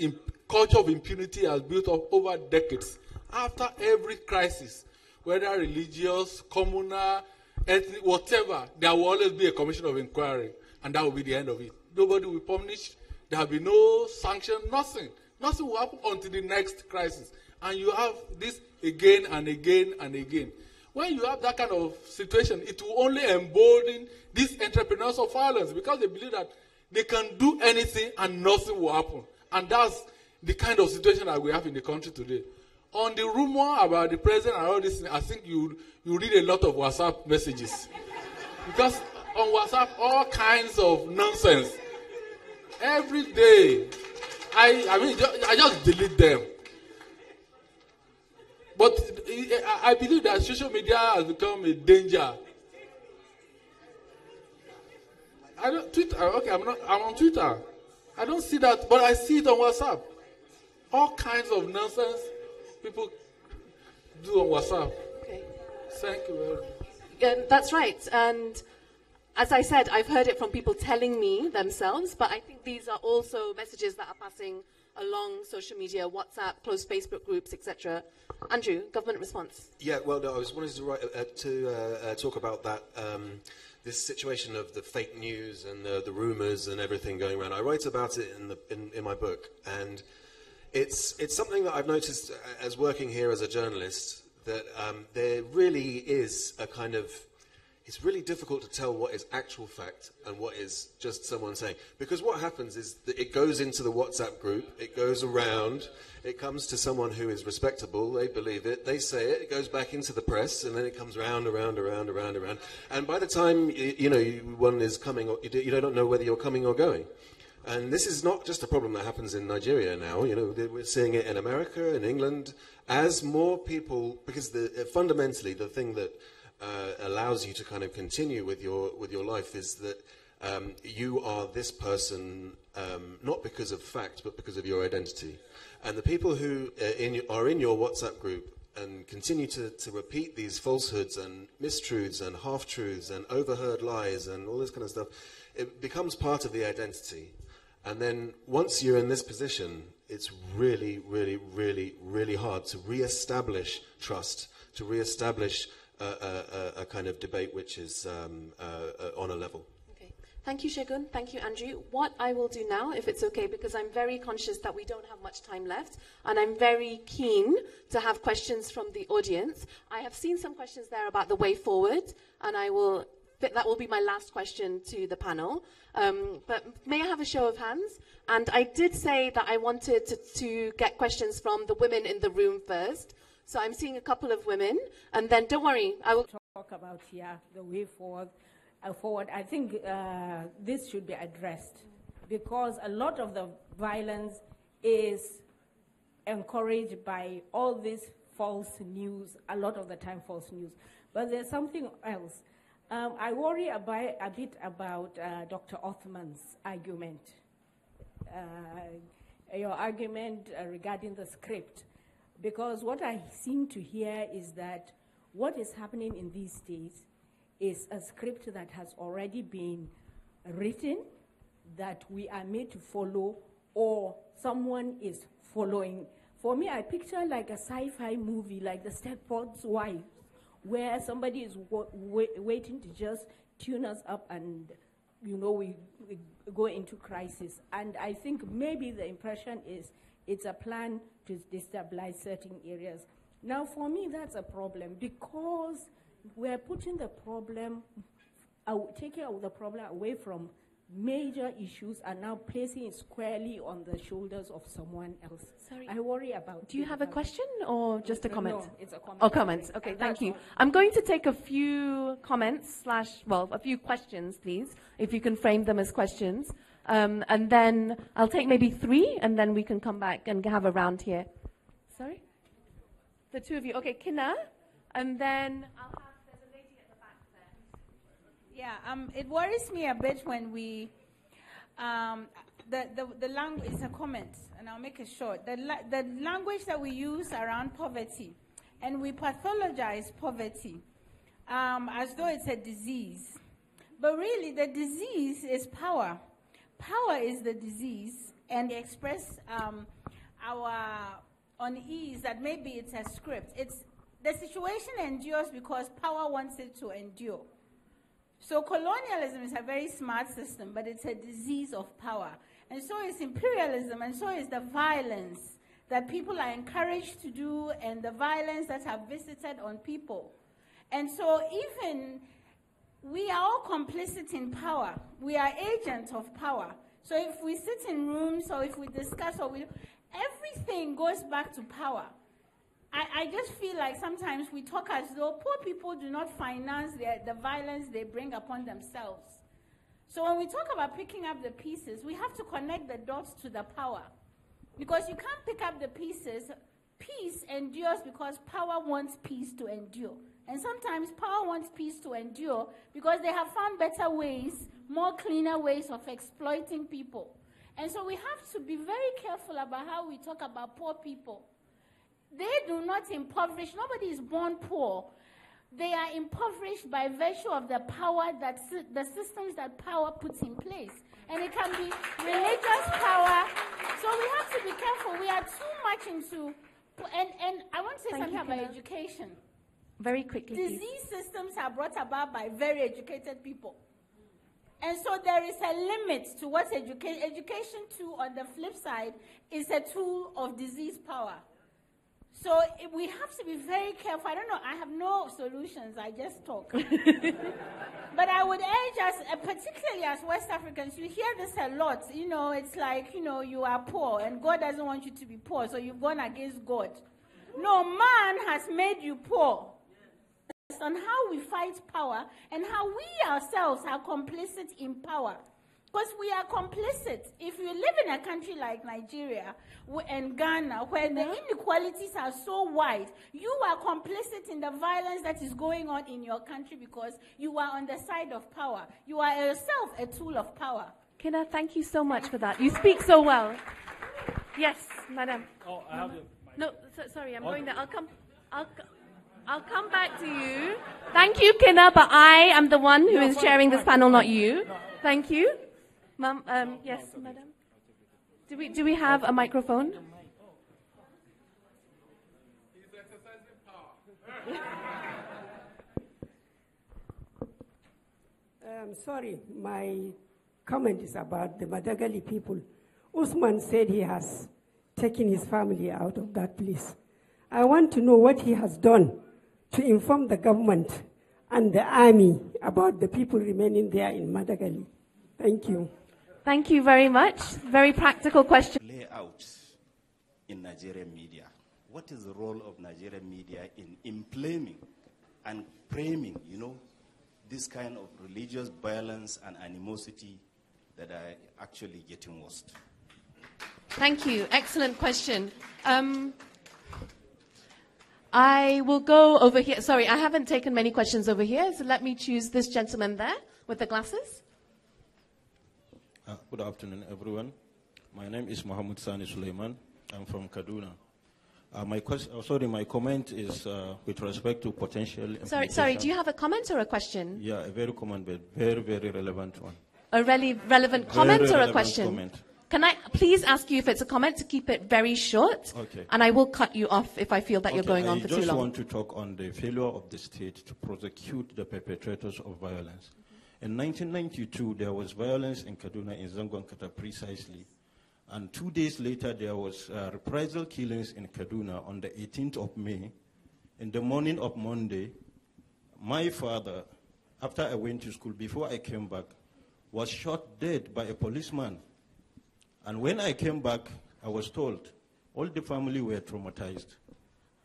S3: culture of impunity has built up over decades. After every crisis, whether religious, communal, ethnic, whatever, there will always be a commission of inquiry, and that will be the end of it. Nobody will punish. There will be no sanction, nothing. Nothing will happen until the next crisis. And you have this again and again and again. When you have that kind of situation, it will only embolden these entrepreneurs of violence because they believe that they can do anything and nothing will happen. And that's the kind of situation that we have in the country today. On the rumor about the president and all this, I think you read a lot of WhatsApp messages. Because on WhatsApp, all kinds of nonsense. Every day. I just delete them. But I believe that social media has become a danger. I don't Twitter. Okay, I'm on Twitter. I don't see that, but I see it on WhatsApp. All kinds of nonsense people do on WhatsApp.
S2: Okay.
S3: Thank you very much.
S2: That's right. And as I said, I've heard it from people telling me themselves, but I think these are also messages that are passing along social media, WhatsApp, closed Facebook groups, etc. Andrew, government response.
S1: Yeah, well, no, I was wanting to talk about that, this situation of the fake news and the rumours and everything going around. I write about it in my book, and it's something that I've noticed as working here as a journalist, that there really is a kind of, it's really difficult to tell what is actual fact and what is just someone saying. Because what happens is that it goes into the WhatsApp group, it goes around, it comes to someone who is respectable, they believe it, they say it, it goes back into the press, and then it comes round. And by the time, one is coming, you don't know whether you're coming or going. And this is not just a problem that happens in Nigeria now. We're seeing it in America, in England, as more people, because fundamentally the thing that allows you to kind of continue with your life is that you are this person not because of fact but because of your identity. And the people who are in your WhatsApp group and continue to repeat these falsehoods and mistruths and half-truths and overheard lies and all this kind of stuff, it becomes part of the identity. And then once you're in this position, it's really, really, really, really hard to re-establish trust, to re-establish a kind of debate which is on a level.
S2: Okay. Thank you, Shegun. Thank you, Andrew. What I will do now, if it's okay, because I'm very conscious that we don't have much time left, and I'm very keen to have questions from the audience. I have seen some questions there about the way forward, and that will be my last question to the panel. But may I have a show of hands? And I did say that I wanted to get questions from the women in the room first. So I'm seeing a couple of women, and then don't worry, I will
S6: talk about here the way forward. I think this should be addressed because a lot of the violence is encouraged by all this false news. A lot of the time, false news. But there's something else. I worry a bit about Dr. Othman's argument. Your argument regarding the script. Because what I seem to hear is that what is happening in these states is a script that has already been written, that we are made to follow, or someone is following. For me, I picture like a sci-fi movie, like The Stepford's Wife, where somebody is waiting to just tune us up and, we go into crisis. And I think maybe the impression is it's a plan to destabilize certain areas. Now, for me, that's a problem because we're putting the problem, taking the problem away from major issues and now placing it squarely on the shoulders of someone else.
S2: Sorry.
S6: I worry about.
S2: Do you have a question or just a comment?
S6: No, it's a comment.
S2: Oh, comments. Okay, thank you. I'm going to take a few comments a few questions, please, if you can frame them as questions. And then I'll take maybe 3, and then we can come back and have a round here. Sorry? The 2 of you. Okay, Kina, and then there's a lady at the back there.
S7: Yeah, it worries me a bit when we, the language, it's a comment, and I'll make it short. The language that we use around poverty, and we pathologize poverty as though it's a disease. But really, the disease is power. Power is the disease, and they express our unease that maybe it's a script. It's the situation endures because power wants it to endure. So colonialism is a very smart system, but it's a disease of power. And so is imperialism, and so is the violence that people are encouraged to do, and the violence that have visited on people. And so even we are all complicit in power. We are agents of power. So if we sit in rooms, or if we discuss, everything goes back to power. I just feel like sometimes we talk as though poor people do not finance the violence they bring upon themselves. So when we talk about picking up the pieces, we have to connect the dots to the power. Because you can't pick up the pieces. Peace endures because power wants peace to endure. And sometimes power wants peace to endure because they have found better ways, more cleaner ways of exploiting people. And so we have to be very careful about how we talk about poor people. They do not impoverish. Nobody is born poor. They are impoverished by virtue of the power that the systems that power puts in place. And it can be religious power. So we have to be careful. We are too much into, and I want to say something about education.
S2: Very quickly,
S7: Disease
S2: please.
S7: systems are brought about by very educated people. And so there is a limit to what education too, on the flip side, is a tool of disease power. So we have to be very careful. I don't know, I have no solutions, I just talk. But I would urge us, particularly as West Africans, you hear this a lot. You know, it's like, you are poor, and God doesn't want you to be poor, so you've gone against God. No, man has made you poor. On how we fight power and how we ourselves are complicit in power. Because we are complicit. If you live in a country like Nigeria and Ghana, where the inequalities are so wide, you are complicit in the violence that is going on in your country because you are on the side of power. You are yourself a tool of power.
S2: Kina, thank you so much for that. You speak so well. Yes, madam.
S8: Oh, I have the mic.
S2: No, sorry, I'm going there. I'll come back to you. Thank you, Kina, but I am the one who is chairing this panel, not you. Thank you. Ma'am, yes, madam. Do we have a microphone?
S3: He's exercising power.
S9: Sorry, my comment is about the Madagali people. Usman said he has taken his family out of that place. I want to know what he has done to inform the government and the army about the people remaining there in Madagali. Thank you.
S2: Thank you very much. Very practical question.
S10: Play out in Nigerian media. What is the role of Nigerian media in inflaming and framing, this kind of religious violence and animosity that are actually getting worse?
S2: Thank you. Excellent question. I will go over here. Sorry, I haven't taken many questions over here, so let me choose this gentleman there with the glasses.
S11: Good afternoon, everyone. My name is Mohammed Sani Suleiman. I'm from Kaduna. My comment is with respect to potential implementation.
S2: Sorry, do you have a comment or a question?
S11: Yeah, a very comment, but very, very relevant one.
S2: A relevant comment or a question?
S11: Comment.
S2: Can I please ask you if it's a comment to keep it very short?
S11: Okay.
S2: And I will cut you off if I feel that you're going on for too long.
S11: I just want to talk on the failure of the state to prosecute the perpetrators of violence. In 1992, there was violence in Kaduna, in Zangwankata precisely. And 2 days later, there was reprisal killings in Kaduna on the 18th of May. In the morning of Monday, my father, after I went to school, before I came back, was shot dead by a policeman. And when I came back, I was told all the family were traumatized.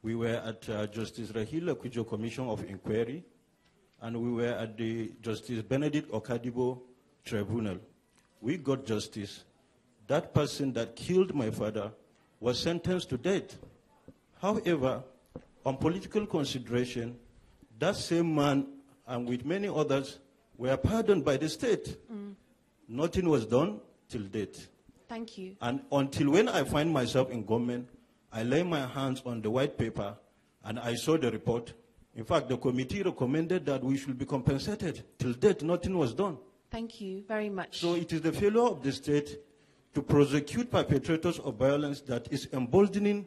S11: We were at Justice Rahila Kujo Commission of Inquiry, and we were at the Justice Benedict Okadibo Tribunal. We got justice. That person that killed my father was sentenced to death. However, on political consideration, that same man and with many others were pardoned by the state. Nothing was done till death.
S2: Thank you.
S11: And until when I find myself in government, I lay my hands on the white paper and I saw the report. In fact, the committee recommended that we should be compensated. Till date, nothing was done.
S2: Thank you very much.
S11: So it is the failure of the state to prosecute perpetrators of violence that is emboldening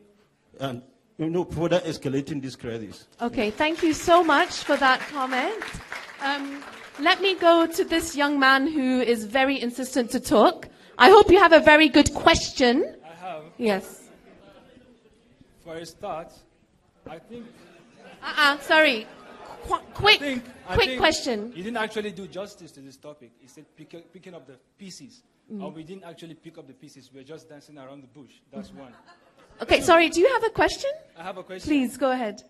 S11: and further escalating this crisis.
S2: Okay, thank you so much for that comment. Let me go to this young man who is very insistent to talk. I hope you have a very good question.
S8: I have.
S2: Yes.
S8: For a start, I think...
S2: Sorry. Quick
S8: I think
S2: question.
S8: You didn't actually do justice to this topic. You said picking up the pieces. Or we didn't actually pick up the pieces. We're just dancing around the bush. That's one.
S2: Okay, sorry, do you have a question?
S8: I have a question.
S2: Please, go ahead.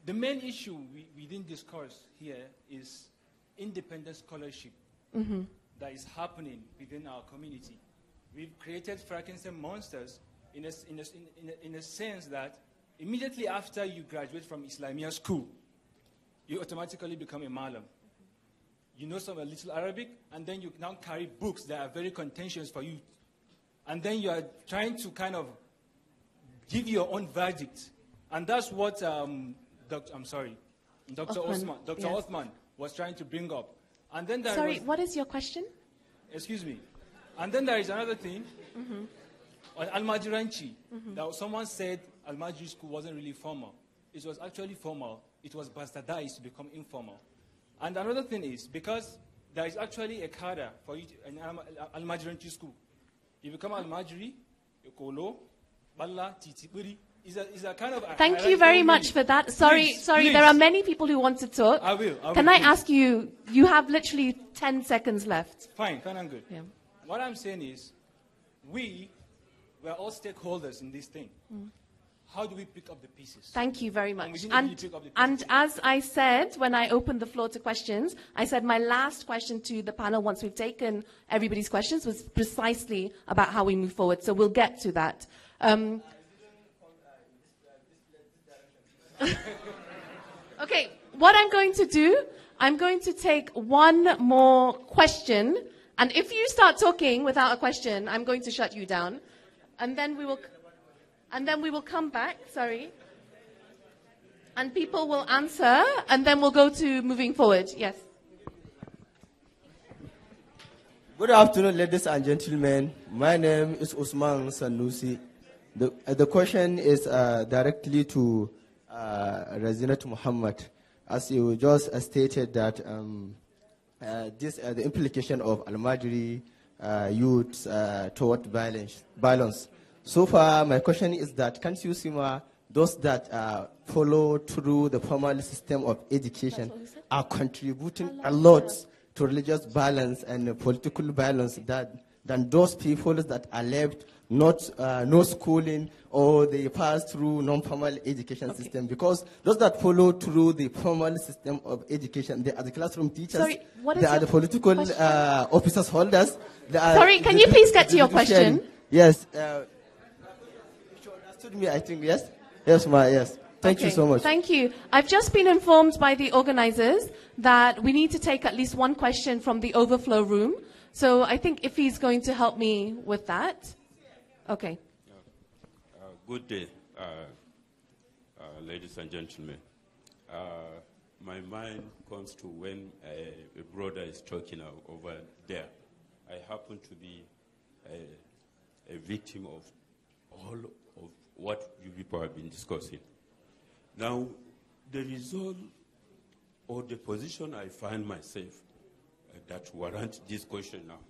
S8: The main issue we didn't discuss here is independent scholarship that is happening within our community. We've created Frankenstein monsters in a sense that immediately after you graduate from Islamia school, you automatically become a Malam. You know a little Arabic, and then you now carry books that are very contentious for you. And then you are trying to kind of give your own verdict. And that's what Dr. Osman was trying to bring up. And then
S2: what is your question?
S8: Excuse me. And then there is another thing on Al-Majiranchi. That someone said Al-Majiri school wasn't really formal. It was actually formal. It was bastardized to become informal. And another thing is, because there is actually a cadre for you in Al-Majiranchi school. You become Al-Majiri, Kolo, Balla, Titiburi. Is a kind of...
S2: Thank you very much for that. Sorry,
S8: please.
S2: There are many people who want to talk.
S8: I will.
S2: Can I ask you, you have literally 10 seconds left.
S8: Fine and good.
S2: Yeah.
S8: What I'm saying is, we're all stakeholders in this thing. How do we pick up the pieces?
S2: Thank you very much.
S8: And
S2: as I said, when I opened the floor to questions, I said my last question to the panel, once we've taken everybody's questions, was precisely about how we move forward. So we'll get to that. Okay, what I'm going to do, I'm going to take one more question. And if you start talking without a question, I'm going to shut you down. And then we will come back, and people will answer, and then we'll go to moving forward. Yes.
S12: Good afternoon, ladies and gentlemen. My name is Usman Sanusi. The question is directly to Razinat Muhammad. As you just stated that the implication of Al-Majri youth toward violence. So far, my question is that, can't you see those that follow through the formal system of education are contributing a lot to religious violence and political violence than those people that are left no schooling or they pass through non-formal education system? Because those that follow through the formal system of education, they are the classroom teachers, they are the political officers holders.
S2: Can you please get to your question?
S12: Yes. Me, I think, yes? Yes. Thank you so much.
S2: Thank you. I've just been informed by the organizers that we need to take at least one question from the overflow room. So I think if he's going to help me with that. Okay.
S13: Good day, ladies and gentlemen. My mind comes to when a brother is talking over there. I happen to be a victim of all of what you people have been discussing. Now, the result or the position I find myself that warrants this question now,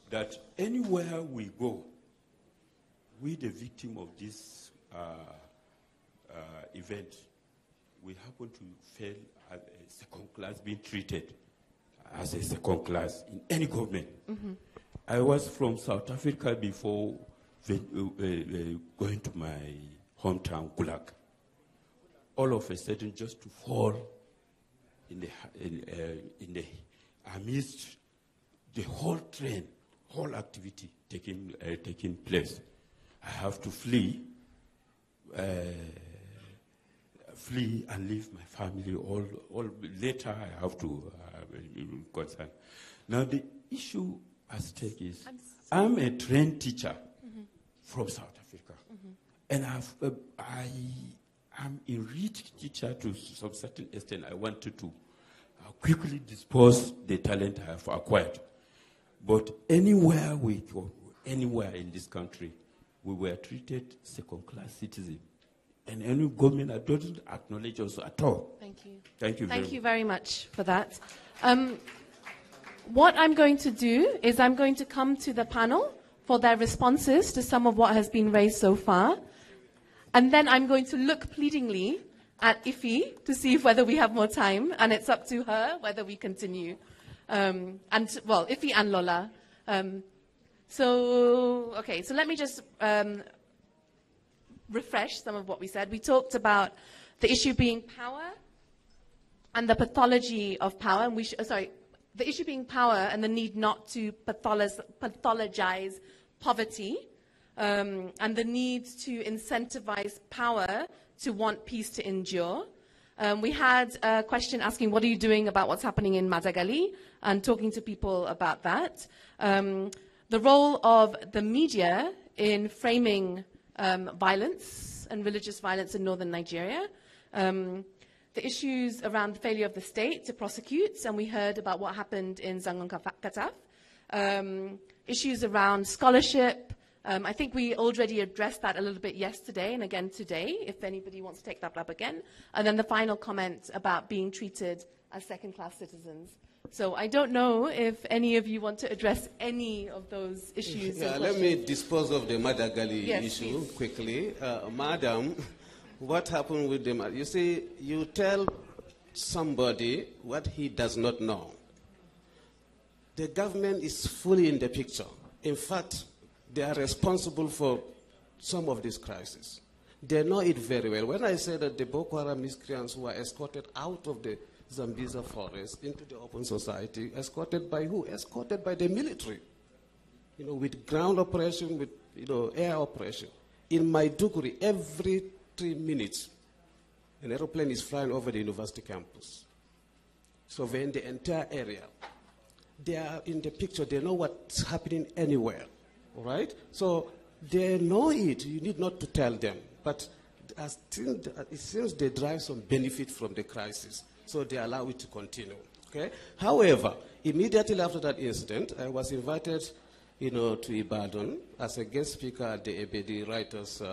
S13: that anywhere we go, we the victim of this event, we happen to fail as a second class, being treated as a second class in any government. I was from South Africa before going to my hometown, Gulag. All of a sudden, just to fall in the amidst the whole train, whole activity taking place, I have to flee and leave my family. All later, I have to concern. Now, the issue at stake is I'm a trained teacher from South Africa, and I'm a rich teacher to some certain extent. I wanted to quickly dispose the talent I have acquired. But anywhere we go, anywhere in this country, we were treated second-class citizens. And any government doesn't acknowledge us at all.
S2: Thank you.
S13: Thank you
S2: very much for that. What I'm going to do is I'm going to come to the panel for their responses to some of what has been raised so far. And then I'm going to look pleadingly at Ife to see whether we have more time. And it's up to her whether we continue. Ife and Lola. So let me just refresh some of what we said. We talked about the issue being power and the pathology of power. And the issue being power and the need not to pathologize poverty, and the need to incentivize power to want peace to endure. We had a question asking, what are you doing about what's happening in Madagali, and talking to people about that. The role of the media in framing violence and religious violence in northern Nigeria. The issues around the failure of the state to prosecute, and we heard about what happened in Zangon Kataf. Issues around scholarship. I think we already addressed that a little bit yesterday and again today, if anybody wants to take that up again. And then the final comment about being treated as second-class citizens. So I don't know if any of you want to address any of those issues.
S4: Yeah, let me dispose of the Madagali issue quickly. Madam, what happened with the... You see, you tell somebody what he does not know. The government is fully in the picture. In fact, they are responsible for some of these crises. They know it very well. When I say that the Boko Haram miscreants were escorted out of the Zambiza forest into the open society, escorted by who? Escorted by the military. You know, with ground operation, with air operation. In Maiduguri, every 3 minutes, an aeroplane is flying over the university campus, surveying the entire area. They are in the picture. They know what's happening anywhere. All right? So they know it. You need not to tell them. But it seems they derive some benefit from the crisis. So they allow it to continue. Okay? However, immediately after that incident, I was invited, to Ibadan as a guest speaker at the Ebedi Writers'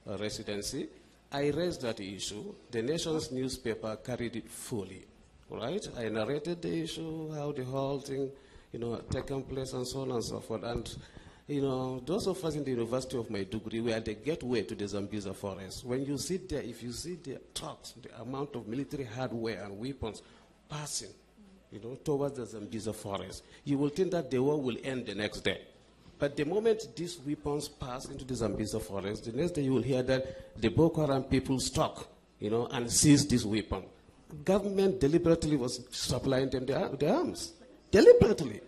S4: Residency. I raised that issue. The nation's newspaper carried it fully. All right? I narrated the issue, how the whole thing, taken place, and so on and so forth. And those of us in the University of Maiduguri were the gateway to the Zambiza forest. When you sit there, if you see the trucks, the amount of military hardware and weapons passing, towards the Zambiza forest, you will think that the war will end the next day. But the moment these weapons pass into the Zambiza forest, the next day you will hear that the Boko Haram people struck, and seized this weapon. Government deliberately was supplying them the arms. Deliberately.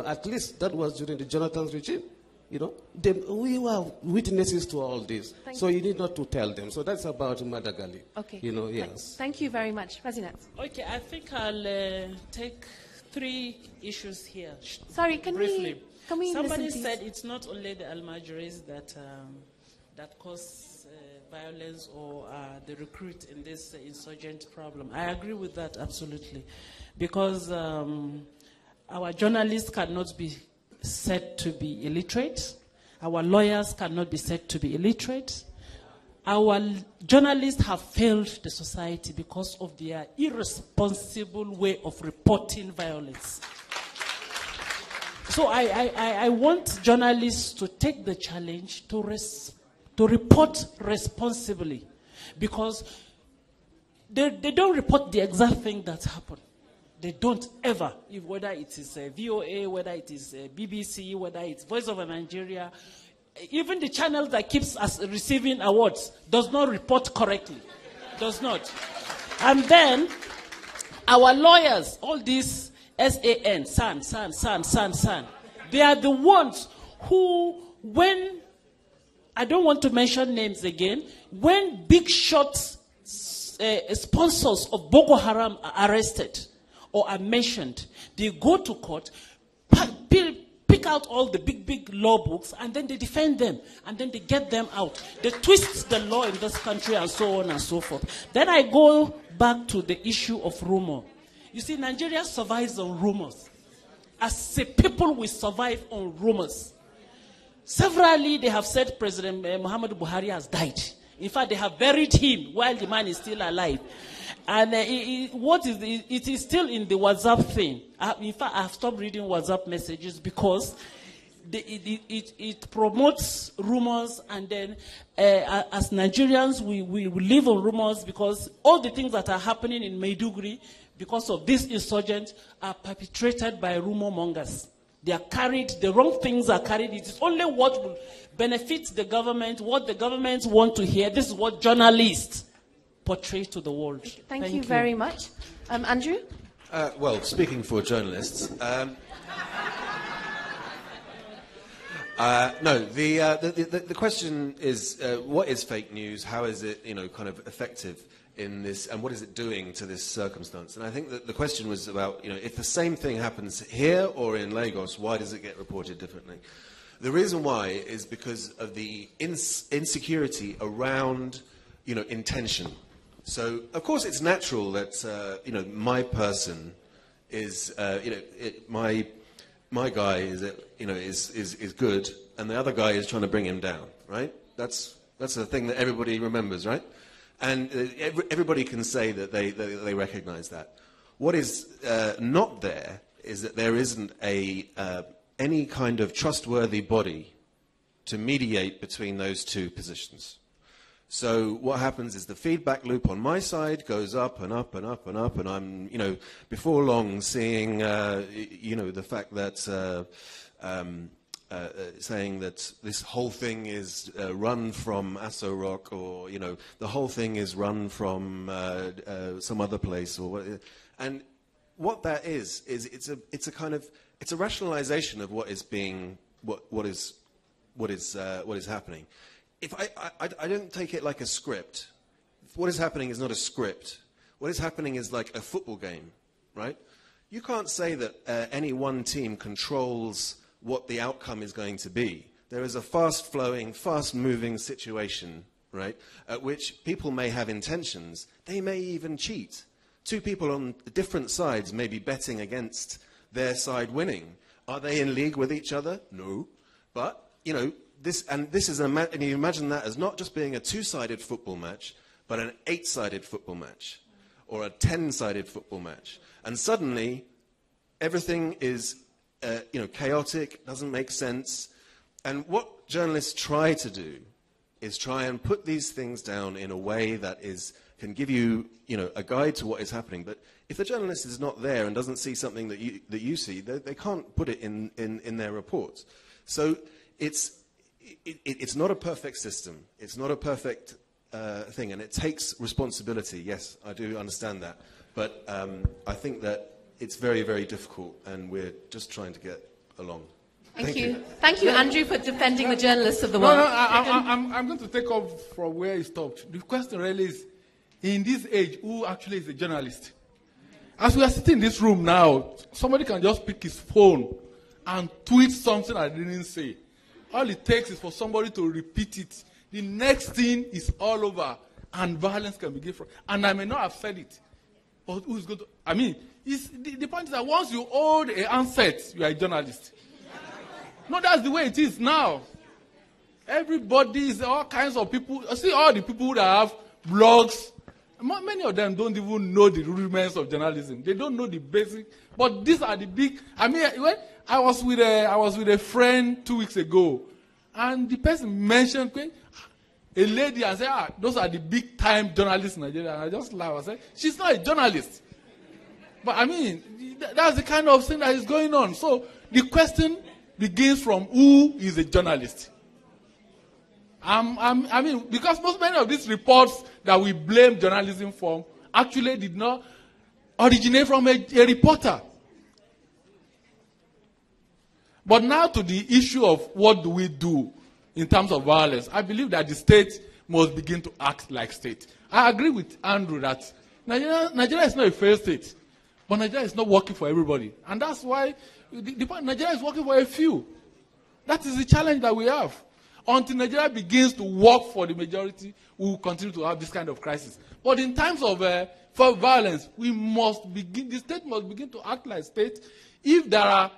S4: At least that was during the Jonathan's regime. We were witnesses to all this. So you need not to tell them. So that's about Madagali.
S2: Okay.
S4: Yes.
S2: Thank you very much. President.
S5: Okay, I think I'll take 3 issues here.
S2: Sorry, can
S5: briefly.
S2: we
S5: Somebody
S2: listen,
S5: said it's not only the Almajiris that cause violence or the recruit in this insurgent problem. I agree with that absolutely. Because our journalists cannot be said to be illiterate. Our lawyers cannot be said to be illiterate. Our journalists have failed the society because of their irresponsible way of reporting violence. So I want journalists to take the challenge to report responsibly, because they don't report the exact thing that's happened. They don't ever, whether it is VOA, whether it is BBC, whether it's Voice of Nigeria, even the channel that keeps us receiving awards does not report correctly. Does not. And then our lawyers, all these SAN, SAN, they are the ones who, when, I don't want to mention names again, when big shots sponsors of Boko Haram are arrested or are mentioned, they go to court, pick pick out all the big law books, and then they defend them, and then they get them out. They twist the law in this country, and so on and so forth. Then I go back to the issue of rumor. You see, Nigeria survives on rumors. As a people, we survive on rumors. Severally, they have said President Muhammadu Buhari has died. In fact, they have buried him while the man is still alive. And it is still in the WhatsApp thing. In fact, I have stopped reading WhatsApp messages because it promotes rumors, and then as Nigerians, we live on rumors because all the things that are happening in Maiduguri because of this insurgent are perpetrated by rumor mongers. They are carried, the wrong things are carried. It is only what will benefit the government, what the government want to hear. This is what journalists portray to the world.
S2: Thank you very much. Andrew?
S14: Well, speaking for journalists, no, the question is, what is fake news? How is it, kind of effective in this, and what is it doing to this circumstance? And I think that the question was about, if the same thing happens here or in Lagos, why does it get reported differently? The reason why is because of the insecurity around, intention. So, of course, it's natural that, my person is, my guy is good, and the other guy is trying to bring him down, right? That's the thing that everybody remembers, right? And everybody can say that they recognize that. What is not there is that there isn't any kind of trustworthy body to mediate between those two positions. So what happens is the feedback loop on my side goes up and up and up and up, and I'm, before long seeing, the fact that saying that this whole thing is run from Aso Rock, or the whole thing is run from some other place, or what. And what that is it's a rationalization of what is being what is happening. If I don't take it like a script. What is happening is not a script. What is happening is like a football game, right? You can't say that any one team controls what the outcome is going to be. There is a fast-flowing, fast-moving situation, right, at which people may have intentions. They may even cheat. Two people on different sides may be betting against their side winning. Are they in league with each other? No. But, this is and you imagine that as not just being a two-sided football match, but an 8-sided football match, or a 10-sided football match. And suddenly, everything is chaotic, doesn't make sense. And what journalists try to do is try and put these things down in a way that can give you, a guide to what is happening. But if the journalist is not there and doesn't see something that you see, they can't put it in their reports. So it's not a perfect system. It's not a perfect thing, and it takes responsibility. Yes, I do understand that. But I think that it's very, very difficult, and we're just trying to get along.
S2: Thank you. Thank you, Andrew, for defending the journalists of the world.
S3: I'm going to take off from where he stopped. The question really is, in this age, who actually is a journalist? As we are sitting in this room now, somebody can just pick his phone and tweet something I didn't say. All it takes is for somebody to repeat it. The next thing is all over, and violence can begin from. And I may not have said it, but who's going to? I mean, the point is that once you hold a handset, you are a journalist. No, that's the way it is now. Everybody is all kinds of people. See all the people that have blogs. Many of them don't even know the rudiments of journalism. They don't know the basic. But these are the big. I mean, when I was with a friend 2 weeks ago, and the person mentioned a lady and said, those are the big time journalists in Nigeria. And I just laughed. I said, she's not a journalist. But I mean, that's the kind of thing that is going on. So the question begins from who is a journalist. I mean, because many of these reports that we blame journalism for actually did not originate from a reporter. But now to the issue of what do we do in terms of violence, I believe that the state must begin to act like state. I agree with Andrew that Nigeria is not a failed state, but Nigeria is not working for everybody. And that's why Nigeria is working for a few. That is the challenge that we have. Until Nigeria begins to work for the majority, we will continue to have this kind of crisis. But in times of for violence, the state must begin to act like state. If there are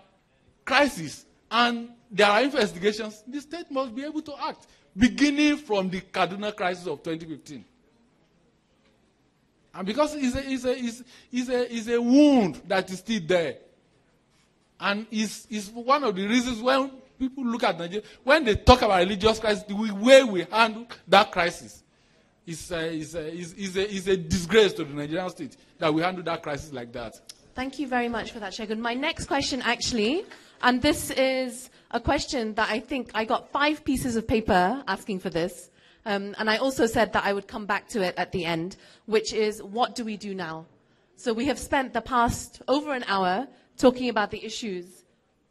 S3: crises and there are investigations, the state must be able to act, beginning from the Kaduna crisis of 2015. And because it's a wound that is still there. And is one of the reasons when people look at Nigeria, when they talk about religious crisis, the way we handle that crisis is a disgrace to the Nigerian state that we handle that crisis like that.
S2: Thank you very much for that, Shegun. My next question, actually, and this is a question that I think I got 5 pieces of paper asking for this, and I also said that I would come back to it at the end, which is, what do we do now? So we have spent the past over an hour talking about the issues,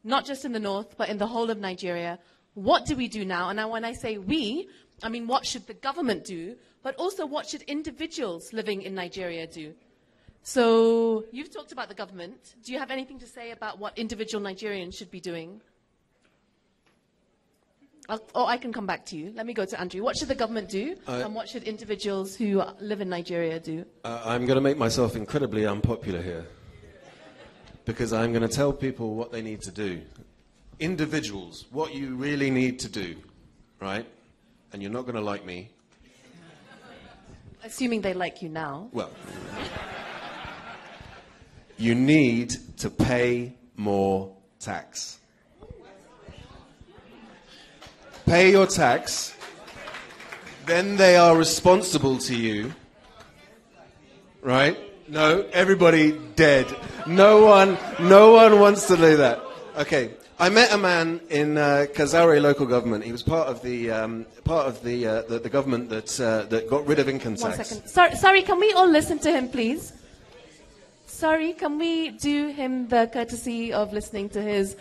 S2: not just in the north, but in the whole of Nigeria. What do we do now? And when I say we, I mean what should the government do, but also what should individuals living in Nigeria do? So you've talked about the government. Do you have anything to say about what individual Nigerians should be doing? Or I can come back to you. Let me go to Andrew. What should the government do, and what should individuals who live in Nigeria do?
S14: I'm going to make myself incredibly unpopular here, because I'm going to tell people what they need to do. Individuals, what you really need to do, right? And you're not going to like me.
S2: Assuming they like you now.
S14: Well, you need to pay more tax. Pay your tax, then they are responsible to you, right? No, everybody dead. No one wants to do that. Okay, I met a man in Kazare local government. He was part of the government that got rid of income tax.
S2: 1 second. Sorry, can we all listen to him, please? Sorry, can we do him the courtesy of listening to his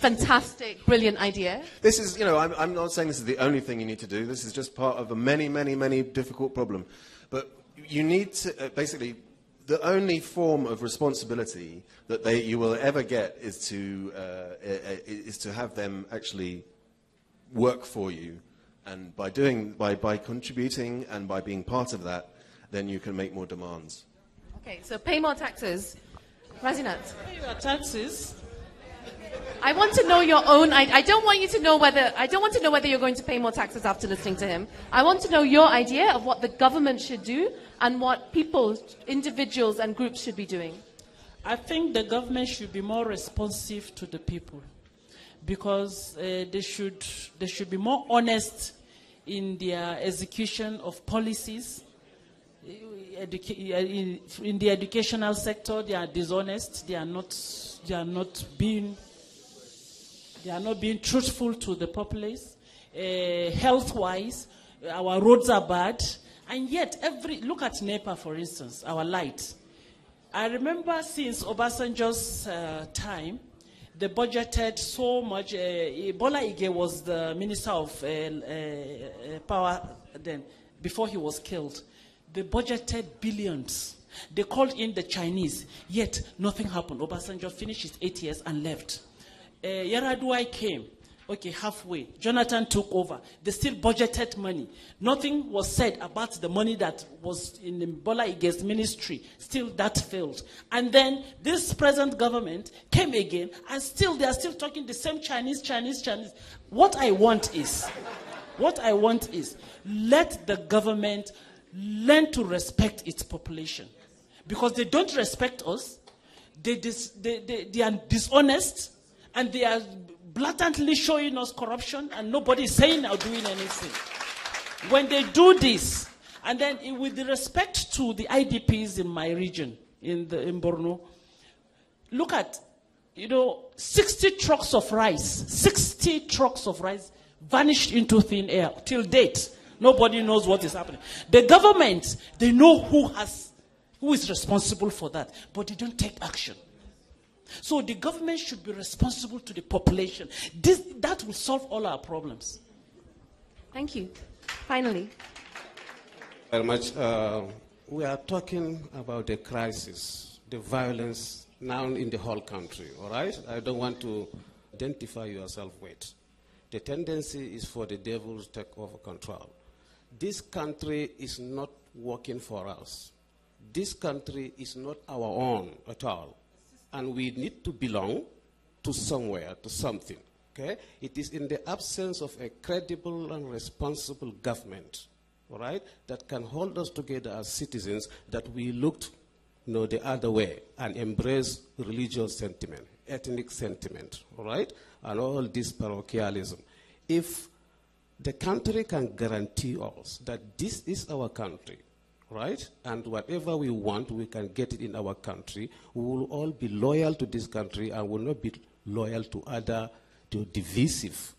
S2: fantastic, brilliant idea?
S14: This is, I'm not saying this is the only thing you need to do. This is just part of a many difficult problem. But you need to, basically, the only form of responsibility that you will ever get is to have them actually work for you. And by contributing and by being part of that, then you can make more demands.
S2: Okay, so pay more taxes. Razinat.
S5: Pay your taxes.
S2: I want to know your own. I don't want to know whether you're going to pay more taxes after listening to him. I want to know your idea of what the government should do and what people, individuals and groups should be doing.
S5: I think the government should be more responsive to the people, because they should be more honest in their execution of policies. In the educational sector, they are dishonest. They are not being truthful to the populace. Health-wise, our roads are bad, and yet look at NEPA, for instance, our light. I remember since Obasanjo's time, they budgeted so much. Bola Ige was the minister of power then, before he was killed. They budgeted billions. They called in the Chinese, yet nothing happened. Obasanjo finished his 8 years and left. Yar'Adua came, halfway. Jonathan took over. They still budgeted money. Nothing was said about the money that was in Bola Ige's ministry. Still, that failed. And then this present government came again, and still they are still talking the same Chinese. What I want is, let the government learn to respect its population, because they don't respect us. They are dishonest, and they are blatantly showing us corruption, and nobody is saying or doing anything. When they do this, and then with the respect to the IDPs in my region, in Borno, look at, 60 trucks of rice vanished into thin air till date. Nobody knows what is happening. The government, they know who is responsible for that, but they don't take action. So the government should be responsible to the population. That will solve all our problems.
S2: Thank you. Finally.
S4: Very much. We are talking about the crisis, the violence now in the whole country, all right? I don't want to identify yourself with. the tendency is for the devil to take over control. This country is not working for us. This country is not our own at all. And we need to belong to somewhere, to something. Okay? It is in the absence of a credible and responsible government, all right, that can hold us together as citizens that we looked the other way and embrace religious sentiment, ethnic sentiment, all right, and all this parochialism. If the country can guarantee us that this is our country, right, and whatever we want, we can get it in our country, we will all be loyal to this country and will not be loyal to other divisive,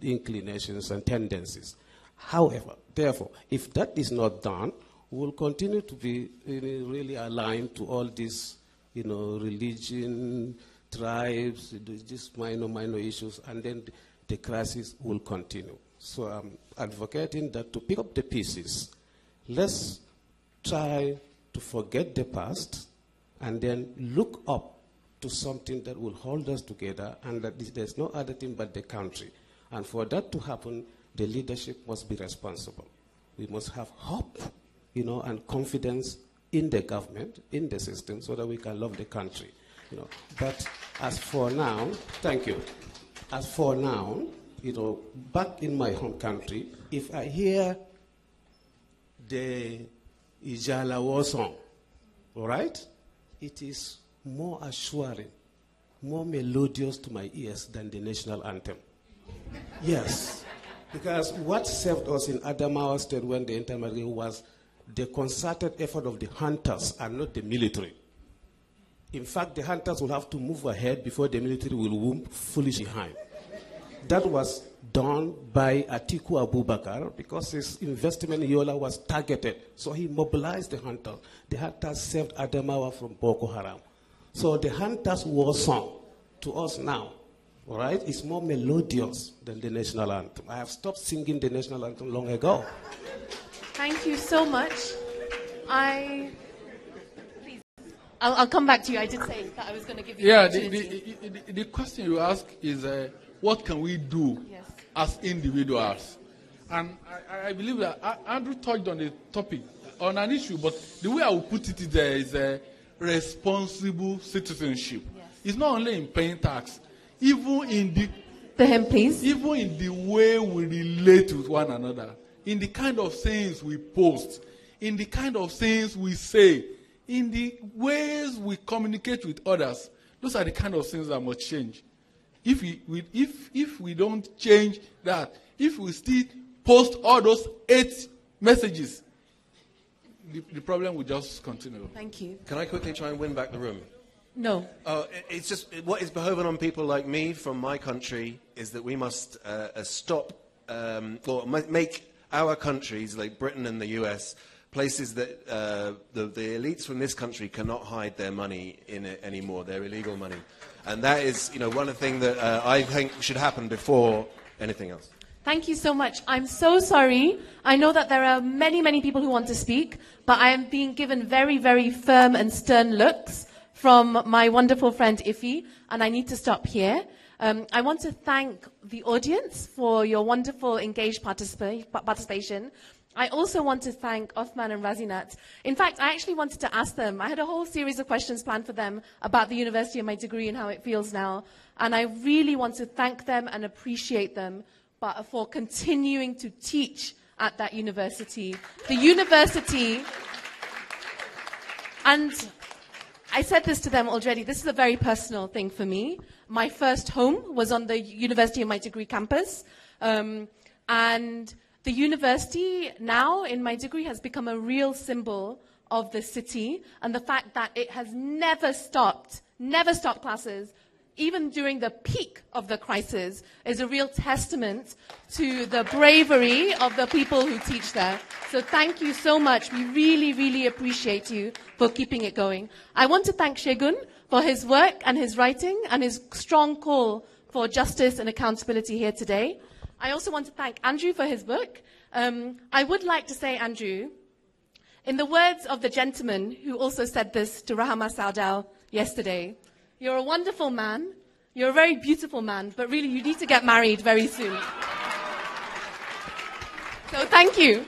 S4: inclinations and tendencies. However, therefore, if that is not done, we will continue to be really aligned to all these, religion, tribes, just minor issues, and then the crisis will continue. So I'm advocating that to pick up the pieces, let's try to forget the past and then look up to something that will hold us together, and that there's no other thing but the country. And for that to happen, the leadership must be responsible. We must have hope, and confidence in the government, in the system, so that we can love the country. But as for now, thank you. As for now, back in my home country, if I hear the Ijala war song, all right, it is more assuring, more melodious to my ears than the national anthem. Yes, because what saved us in Adamawa State when the intermarriage was the concerted effort of the hunters and not the military. In fact, the hunters will have to move ahead before the military will move foolish behind. That was done by Atiku Abubakar because his investment in Yola was targeted. So he mobilized the hunters. The hunters saved Adamawa from Boko Haram. So the hunters' war song to us now, all right, is more melodious than the national anthem. I have stopped singing the national anthem long ago.
S2: Thank you so much. I'll come back to you. I did say that I was going to give you the opportunity.
S3: The question you ask is, what can we do as individuals? And I believe that Andrew touched on the topic, on an issue, but the way I would put it is responsible citizenship. Yes. It's not only in paying tax, even in even in the way we relate with one another, in the kind of things we post, in the kind of things we say, in the ways we communicate with others. Those are the kind of things that must change. If we don't change that, if we still post all those 8 messages, the problem will just continue.
S2: Thank you.
S14: Can I quickly try and win back the room?
S2: No.
S14: It's just what is behoving on people like me from my country is that we must stop or make our countries, like Britain and the US, places that the elites from this country cannot hide their money in it anymore, their illegal money. And that is, one of the things that I think should happen before anything else.
S2: Thank you so much. I'm so sorry. I know that there are many, many people who want to speak, but I am being given very, very firm and stern looks from my wonderful friend Ifi, and I need to stop here. I want to thank the audience for your wonderful engaged participation. I also want to thank Othman and Razinat. In fact, I actually wanted to ask them, I had a whole series of questions planned for them about the university and my degree and how it feels now. And I really want to thank them and appreciate them for continuing to teach at that university. The university, and I said this to them already, this is a very personal thing for me. My first home was on the university and my degree campus. And the university now, in my degree, has become a real symbol of the city, and the fact that it has never stopped classes, even during the peak of the crisis, is a real testament to the bravery of the people who teach there. So thank you so much. We really, really appreciate you for keeping it going. I want to thank Shegun for his work and his writing and his strong call for justice and accountability here today. I also want to thank Andrew for his book. I would like to say, Andrew, in the words of the gentleman who also said this to Rahama Saudal yesterday, you're a wonderful man,
S15: You're a very beautiful man, but really you need to get married very soon. So thank you.